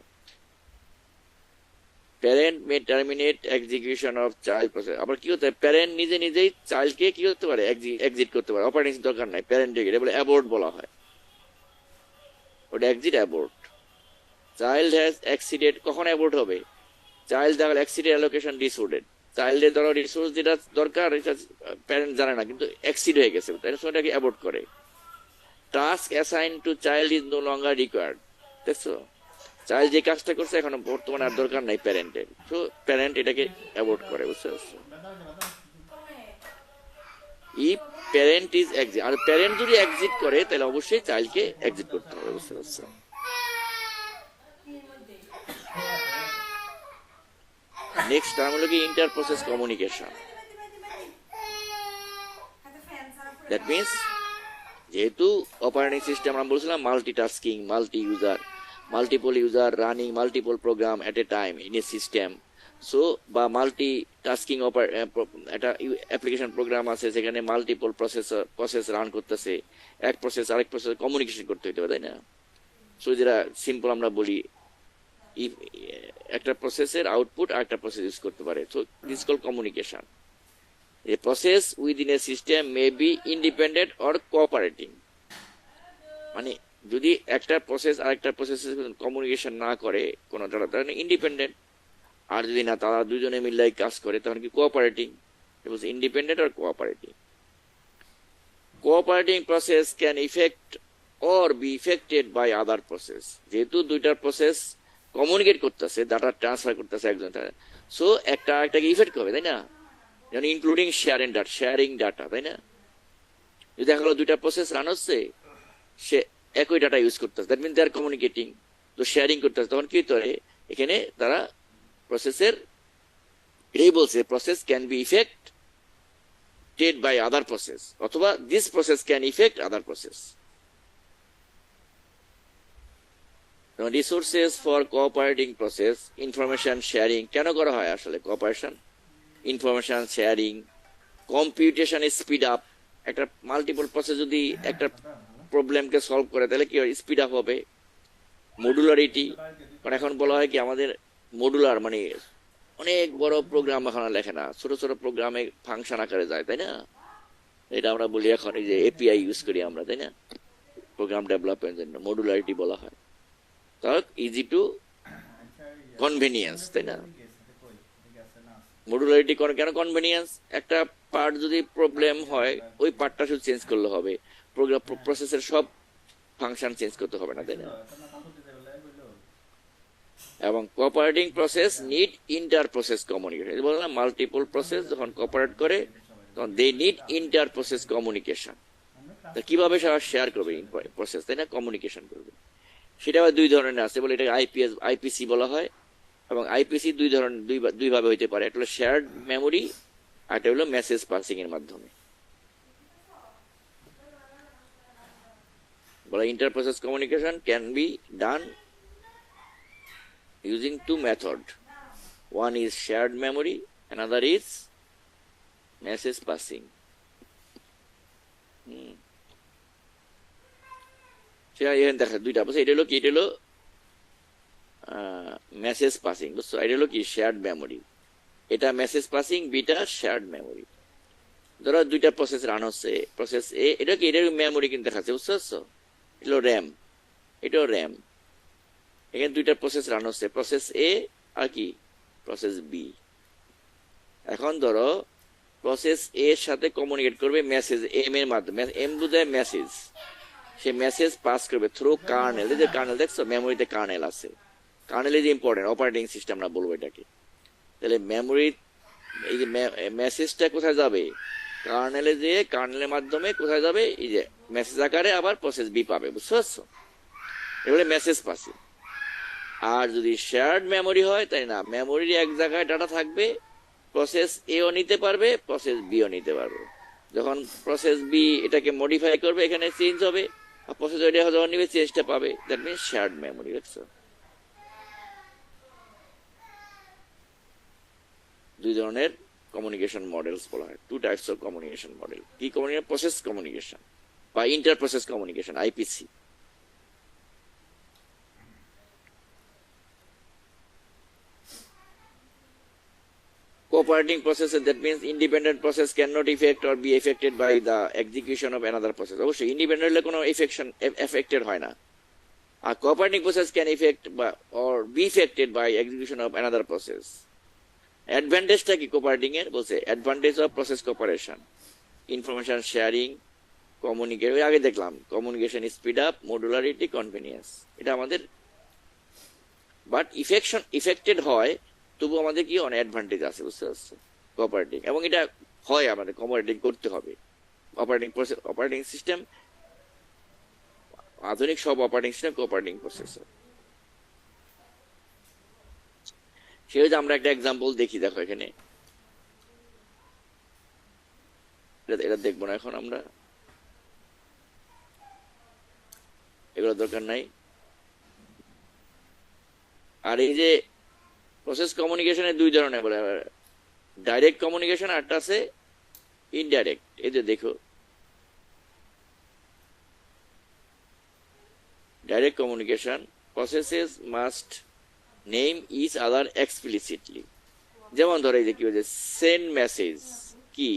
Parent May terminate execution of child process. আবার কি হতে হয়, প্যারেন্ট নিজে নিজেই চাইল্ডকে কি করতে পারে, এক্সিট করতে পারে, অপারেটিং দরকার নাই প্যারেন্টকে, এটা বলে অ্যাবোর্ট বলা হয়, ওটা এক্সিট অ্যাবোর্ট। চাইল্ড হ্যাজ এক্সিডেড, কখন অ্যাবোর্ট হবে, চাইল্ড দেখাল এক্সিডেড অ্যালোকেশন ডিসঅর্ডার, চাইল্ডের ধরো রিসোর্স যেটা দরকার এটা প্যারেন্ট জানে না, কিন্তু এক্সিড হয়ে গেছে, তাই সময়টাকে অ্যাবোর্ট করে। Task assign to child is no longer required, দেখছো? চাইল্ড যে কাজটা করছে এখন বর্তমানে আর দরকার নাই প্যারেন্টের, তো প্যারেন্ট এটাকে অ্যাভয়েড করে, বুঝতে পারছো? ইফ প্যারেন্ট ইজ এক্সিট, আর প্যারেন্ট যদি এক্সিট করে তাহলে অবশ্যই চাইল্ডকে এক্সিট করতে হবে, বুঝতে পারছো? নেক্সট টার্ম হলো কি inter process communication. That means, যেহেতু অপারেটিং সিস্টেম আমরা বলছিলাম multitasking, multi user, multiple user running multiple program at a time in a system, so বা multitasking একটা অ্যাপ্লিকেশন প্রোগ্রাম আছে যেখানে মাল্টিপল প্রসেস রান করতেছে, এক প্রসেস আরেক প্রসেস কমিউনিকেশন করতে হইতে পারে, তাই না? সো যেটা সিম্পল আমরা বলি, একটা প্রসেসের আউটপুট আর একটা প্রসেস ইউজ করতে পারে, so this call communication. A process within a system may be independent or cooperating, মানে যদি একটা প্রসেস আরেকটা প্রসেসের কমিউনিকেশন না করে কোনো তারা ইন্ডিপেন্ডেন্ট, আর যদি না তারা দুজনে মিলে কাজ করে তখন কি কোঅপারেটিং। ইন্ডিপেন্ডেন্ট আর cooperating. Cooperating process can affect or be affected by other process, যেহেতু দুইটা প্রসেস কমিউনিকেট করতেছে, ডাটা ট্রান্সফার করতেছে একজন, সো একটা একটাকে ইফেক্ট করবে, তাই না? যেমন ইনক্লুডিং শেয়ারিং ডাটা, তাই না? যদি দেখা গেলো দুইটা প্রসেস রান হচ্ছে, সে একই ডাটা ইউজ করতেছে, that mean they are communicating, তো শেয়ারিং করতেছে, তখন কি করে এখানে তারা প্রসেসের এটাই বলছে, process can be affected by other process, অথবা this process can affect other process. Resources for cooperating process, information sharing কেন করা হয় আসলে cooperation, information sharing, computation speed up, একটা মাল্টিপল প্রসেস যদি একটা প্রবলেমকে সলভ করে তাহলে কি হয়, স্পিড আপ হবে। মডুলারিটি, কারণ এখন বলা হয় কি আমাদের মডুলার মানে অনেক বড় প্রোগ্রাম এখন লেখে না, ছোট ছোট প্রোগ্রামে ফাংশন আকারে যায়, তাই না? এটা আমরা বলি এখন এই যে এপিআই ইউজ করি আমরা, তাই না? প্রোগ্রাম ডেভেলপমেন্টের জন্য মডুলারিটি বলা হয়। তাহলে ইজি টু কনভেনিয়েন্স, তাই না? মডুলারিটি কেন কনভেনিয়েন্স? একটা পার্ট যদি প্রবলেম হয় ওই পার্টটা শুধু চেঞ্জ করলে হবে, প্রোগ্রাম প্রসেসের সব ফাংশন চেঞ্জ করতে হবে না, তাই না? এবং cooperating process need inter process communication. বললাম মাল্টিপল প্রসেস যখন কোঅপারেট করে তখন they need inter process communication. তা কিভাবে শেয়ার করবে প্রসেস, তাই না? কমিউনিকেশন করবে। সেটা আবার দুই ধরনের আছে, বলে এটা আইপিসি বলা হয়। এবং আইপিসি দুই ভাবে হইতে পারে, একটা হলো শেয়ার্ড মেমোরি আর একটা হলো মেসেজ পাসিং এর মাধ্যমে। বলা inter process communication can be done using two methods. One is shared memory, another is message passing. এখানে দেখা দুইটা আছে, এটা হলো কি, এটা হলো মেসেজ পাসিং, বুঝছো? এটা হলো কি শেয়ার্ড মেমোরি, এটা message passing, beta shared memory. ধরো দুইটা প্রসেস রান হচ্ছে, প্রসেস এ, এটা কি, এটা মেমোরি কিন্তু দেখাচ্ছে, বুঝতে পারছো? এটা হলো র্যাম, এটাও র্যাম। এখানে দুইটা প্রসেস রান হচ্ছে, প্রসেস এ আর কি প্রসেস বি। এখন ধরো প্রসেস এ এর সাথে কমিউনিকেট করবে মেসেজ এম এর মাধ্যমে, এম বোঝায় মেসেজ, সে মেসেজ পাস করবে থ্রু কার্নেল। এই যে কার্নেল দেখছো, মেমোরিতে কার্নেল আছে, kernel is important, operating system আমরা বলবো এটাকে। তাহলে মেমোরি এই যে মেসেজটা কোথায় যাবে, কার্নেলে যেয়ে কার্নেলের মাধ্যমে কোথায় যাবে, এই যে মেসেজ আকারে আবার প্রসেস বি পাবে, বুঝতে পারছো? এবারে মেসেজ পাসিং। আর যদি শেয়ার্ড মেমোরি হয়, তাই না, মেমোরির এক জায়গায় ডাটা থাকবে, প্রসেস এও নিতে পারবে, প্রসেস বিও নিতে পারবে। যখন প্রসেস বি এটাকে মডিফাই করবে, এখানে চেঞ্জ হবে, আর প্রসেস এটা যখন নিবে চেঞ্জটা পাবে, দ্যাট মিনস শেয়ার্ড মেমোরি। দেখছো, দুই ধরনের কমিউনিকেশন মডেলস বলা হয়, two types of communication model. কি কমিউনিকেশন? প্রসেস কমিউনিকেশন বা inter process communication, IPC. Cooperating processes, that means independent process cannot affect or be affected by the execution of another process. অবশ্যই independent হলে কোনো affected হয় না। আর cooperating process can affect or be affected by execution of another process. অ্যাডভান্টেজটা কি cooperating এর? বলছে advantage of process cooperation, information sharing, communication. আগে দেখলাম communication speed up, modularity, convenience, এটা আমাদের। বাট ইফেক্টেড হয় তবু আমাদের কি অনেক অ্যাডভান্টেজ আছে, বুঝতে পারছো? কোঅপারেটিং, এবং এটা হয় আমাদের কোঅপারেটিং করতে হবে। অপারেটিং সিস্টেম, আধুনিক সব অপারেটিং সিস্টেম কোঅপারেটিং প্রসেসর। সেটা আমরা একটা এক্সাম্পল দেখি, দেখো এখানে, এটা দেখবো না এখন আমরা, এগুলো দরকার নাই। আর এই যে প্রসেস কমিউনিকেশনের দুই ধরনের বলে, ডাইরেক্ট কমিউনিকেশন আর একটা আছে ইনডাইরেক্ট। এই যে দেখো, direct communication, processes must name each other explicitly. যেমন ধরো এই যে কি হচ্ছে, সেন্ড মেসেজ, কি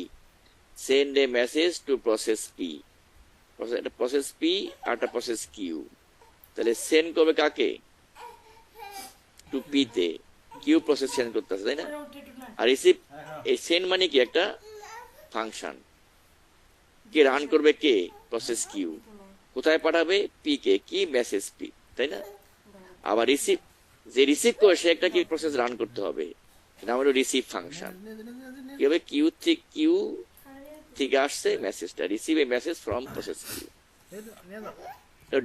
send a message to process P, process P আর একটা প্রসেস কিউ। তাহলে সেন্ড করবে কাকে? টু পি তে, কিউ প্রসেস সেন্ড করতে আছে, তাই না? আর রিসিভ, এই সেন্ড মানে কি একটা ফাংশন, কে রান করবে, কে? Process Q. কোথায় পাঠাবে? পি কে, কি মেসেজ পি, তাই না? আবার রিসিভ, যে রিসিভ করে সে একটা কি প্রসেস রান করতে হবে, নাম হলো রিসিভ ফাংশন। কি হবে? কিউ থেকে আসছে মেসেজটা, receive a message from process queue,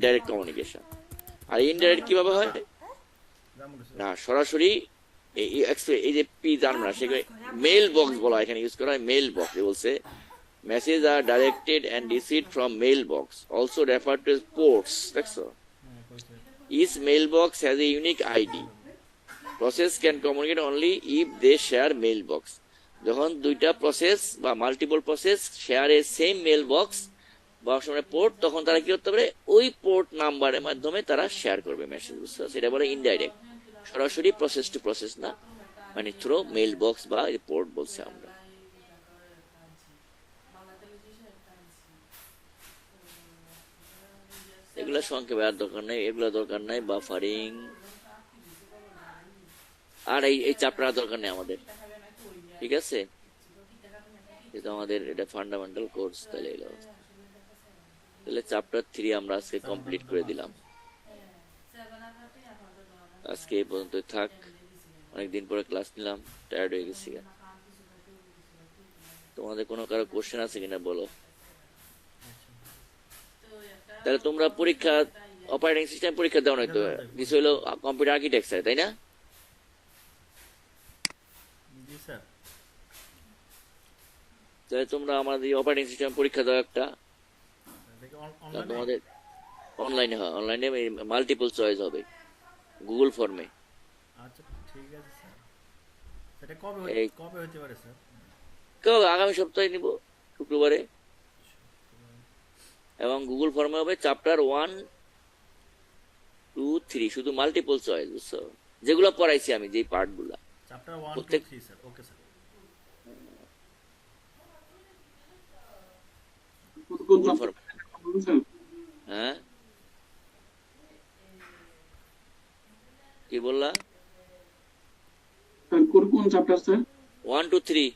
direct communication. আর ইনডাইরেক্ট কিভাবে হয়? না, সরাসরি এই যে পি জানবো না, সেখানে মেইল বক্স বলা, এখানে ইউজ করা হয় মেইল বক্স। বলছে message are directed and received from mail box, also refer to ports. দেখছো, each mail box has a unique ID, process can communicate only if they share mail box. যখন দুইটা process বা multiple process share a same mail box বা port, তখন তারা কি করতে পারে, ওই পোর্ট নাম্বারের মাধ্যমে তারা শেয়ার করবে মেসেজ, বুঝতে পারছো? সেটা বলে ইনডাইরেক্ট, সরাসরি প্রসেস টু প্রসেস না, মানে থ্রু মেইল বক্স বা পোর্ট বলছে আমরা। এগুলা সংক্ষেপে আর দরকার নাই, এগুলা দরকার নাই, বাফারিং আর এই চ্যাপ্টার দরকার নেই আমাদের, ঠিক আছে? যেহেতু আমাদের এটা ফান্ডামেন্টাল কোর্স, তাহলে চ্যাপ্টার 3 আমরা আজকে কমপ্লিট করে দিলাম। আজকে এই পর্যন্তই থাক, অনেকদিন পরে ক্লাস নিলাম, টায়ার্ড হয়ে গেছি। তোমাদের কোনো কারো কোশ্চেন আছে কিনা বলো। তাহলে তোমরা পরীক্ষা অপারেটিং সিস্টেম পরীক্ষা দাও নাই তো, কিছু হলো কম্পিউটার আর্কিটেকচার, তাই না? জি স্যার। তাহলে তোমরা আমাদের অপারেটিং সিস্টেম পরীক্ষা দাও একটা, অনলাইনে? তোমাদের অনলাইনে হয়, অনলাইনে মাল্টিপল চয়েস হবে গুগল ফর্মে। আচ্ছা ঠিক আছে স্যার। সেটা এই কবে হতে পারে স্যার? কেউ আগামী সপ্তাহে নিব, শুক্রবারে। এবং গুগল ফর্মে হবে চ্যাপ্টার 1, 2, 3, শুধু মাল্টিপল চয়েস, বুঝছো? যেগুলো পড়াইছি আমি, যেই পার্ট গুলা চ্যাপ্টার 1 2 প্রত্যেক 3 sir. Okay sir. Google form. হ্যাঁ কি বললা? কোন চ্যাপ্টার স্যার? 1, 2, 3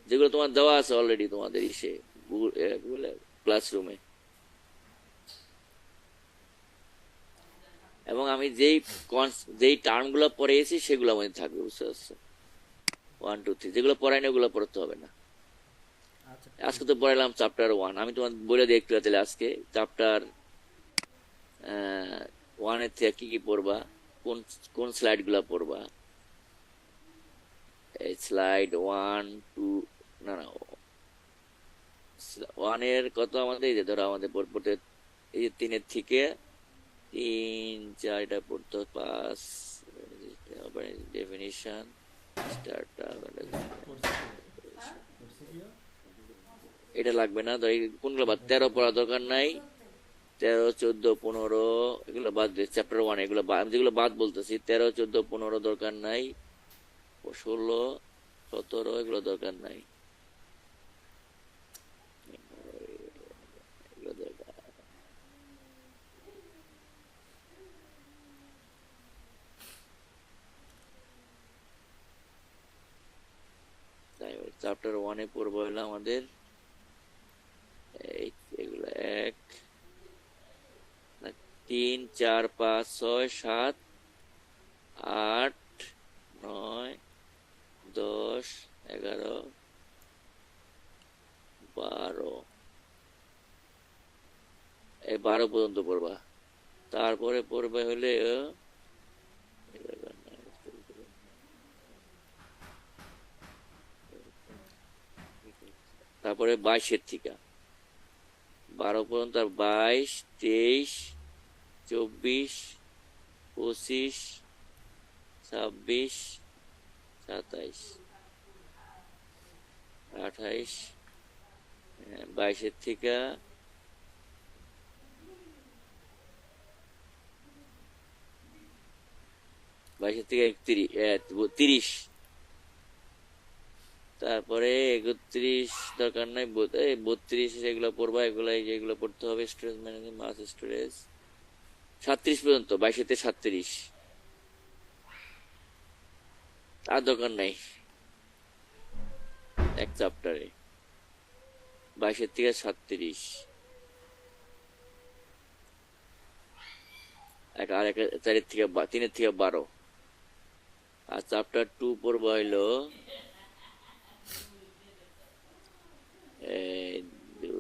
যেগুলো তোমার দেওয়া আছে অলরেডি তোমাদের ইসে গুগল ক্লাসরুমে। এবং আমি যেই টার্ম গুলো পড়েছি সেগুলো মধ্যে থাকবে, বুঝতে পারছো? 1, 2, 3 যেগুলো পড়াই না ওগুলো পড়তে হবে না। আচ্ছা আজকে তো পড়ালাম চ্যাপ্টার 1, আমি তোমার বলে দিই একটু। তাহলে আজকে চ্যাপ্টার 1 এর থেকে কি কি পড়বা, কোন কোন স্লাইড গুলা পড়বা। এই স্লাইড 1, 2 না 1 এর কত আমাদের, এই যে ধরো আমাদের পড়তে এই যে 3 এর থেকে 3, 4 এটা পড়তে 5 ডেফিনিশন এটা লাগবে না। ধর কোনগুলো বাদ, 13 পড়া দরকার নাই, 13, 14, 15 এগুলো বাদ দিয়ে চ্যাপ্টার 1 এগুলো যেগুলো বাদ বলতেছি, 13, 14, 15 দরকার নাই, 16, 17 এগুলো দরকার নাই, এগুলো দরকার। চ্যাপ্টার 1 এ পড়বো হলো আমাদের এগুলো 1, 3, 4, 5, 6, 7, 8, 9, 10, 11, 12 এই 12 পর্যন্ত পড়বা। তারপরে পড়বে হলে তারপরে 22 এর থেকে 12 পর্যন্ত, 22, 23, 24, 25, 26, 27, 28, 22 এর থেকে 30, তারপরে 31 দরকার নাই, 32 এগুলো পড়বা। এগুলো যেগুলো পড়তে হবে স্টোরেজ ম্যানেজমেন্ট, মাস স্টোরেজ 37 পর্যন্ত, 22 থেকে 37 আর দরকার নাই এক চ্যাপ্টারে, 22 থেকে 37 আর 4 থেকে 3 থেকে 12। আর চ্যাপ্টার 2 পড়বা হইলো 2,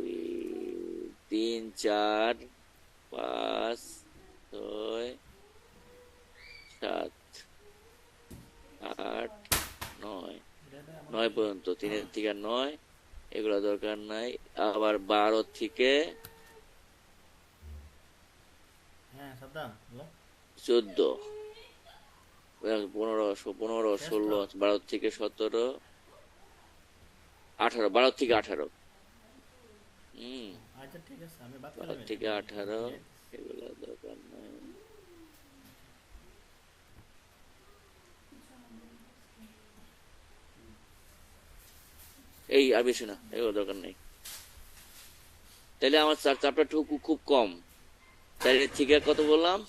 3, 4, 5, 6, 7, 8, 9 পর্যন্ত, 3 থেকে 9 এগুলো দরকার নাই। আবার 12 থেকে হ্যাঁ সাবধান বলো। 14, 15, 16, 12 থেকে 17, 18, 12 থেকে 18 আচ্ছা ঠিক আছে, আমি বাদ 12 থেকে 18 এগুলো দরকার নাই। এই আর বেশি না, এগুলো দরকার নেই। তাহলে আমার চ্যাপ্টার 2 খুব কম, 4 থেকে কত বললাম?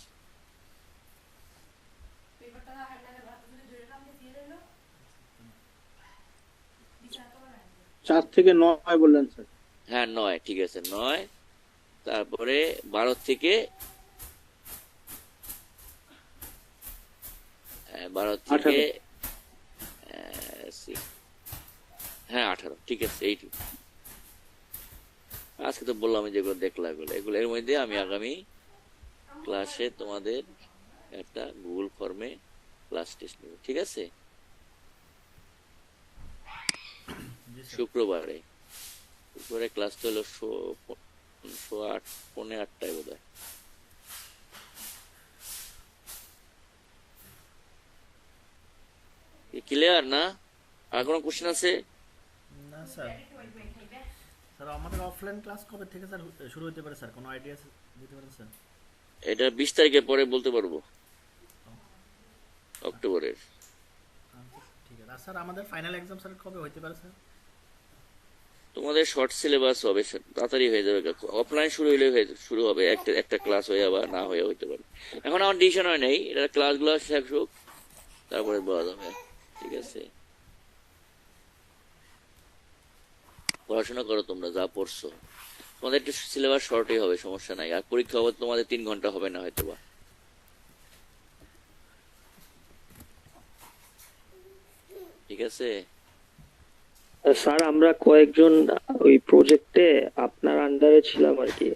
4 থেকে 9 বললেন স্যার। হ্যাঁ 9, ঠিক আছে 9। তারপরে 12 থেকে 12 থেকে 18, ঠিক আছে এইটু। আজকে তো বললাম যেগুলো দেখলাম এগুলো এর মধ্যে আমি আগামী ক্লাসে তোমাদের একটা গুগল ফর্মে ক্লাস টেস্ট নেব, ঠিক আছে? জি স্যার। শুক্রবারে ক্লাস তো হলো 8, 8:45 বোধ হয়। ক্লিয়ার না? আর কোনো কোশ্চেন আছে? না স্যার। স্যার আমাদের অফলাইন ক্লাস কবে থেকে স্যার শুরু হতে পারে স্যার, কোনো আইডিয়া দিতে পারেন স্যার? এটা 20 তারিখের পরে বলতে পারবো, অক্টোবরের। আচ্ছা, ঠিক আছে। আর স্যার আমাদের ফাইনাল এক্সাম স্যার কবে হতে পারে স্যার? তোমাদের শর্ট সিলেবাস হবে, তাড়াতাড়ি হয়ে যাবে। অফলাইন শুরু হলে শুরু হবে, একটা ক্লাস হয়ে আবার না হয়ে হইতে পারে। এখন আমার ডিসিশন হয় নাই, এটা ক্লাসগুলো শেষ হোক তারপরে বলা যাবে, ঠিক আছে? পড়াশোনা করো তোমরা, যা পড়ছো তোমাদের একটু সিলেবাস শর্টই হবে, সমস্যা নাই। আর পরীক্ষা হবে তোমাদের 3 ঘন্টা হবে না হয়তো বা, ঠিক আছে? স্যার আমরা কয়েকজন ওই প্রজেক্টে আপনার আন্ডারে ছিলাম আর কি।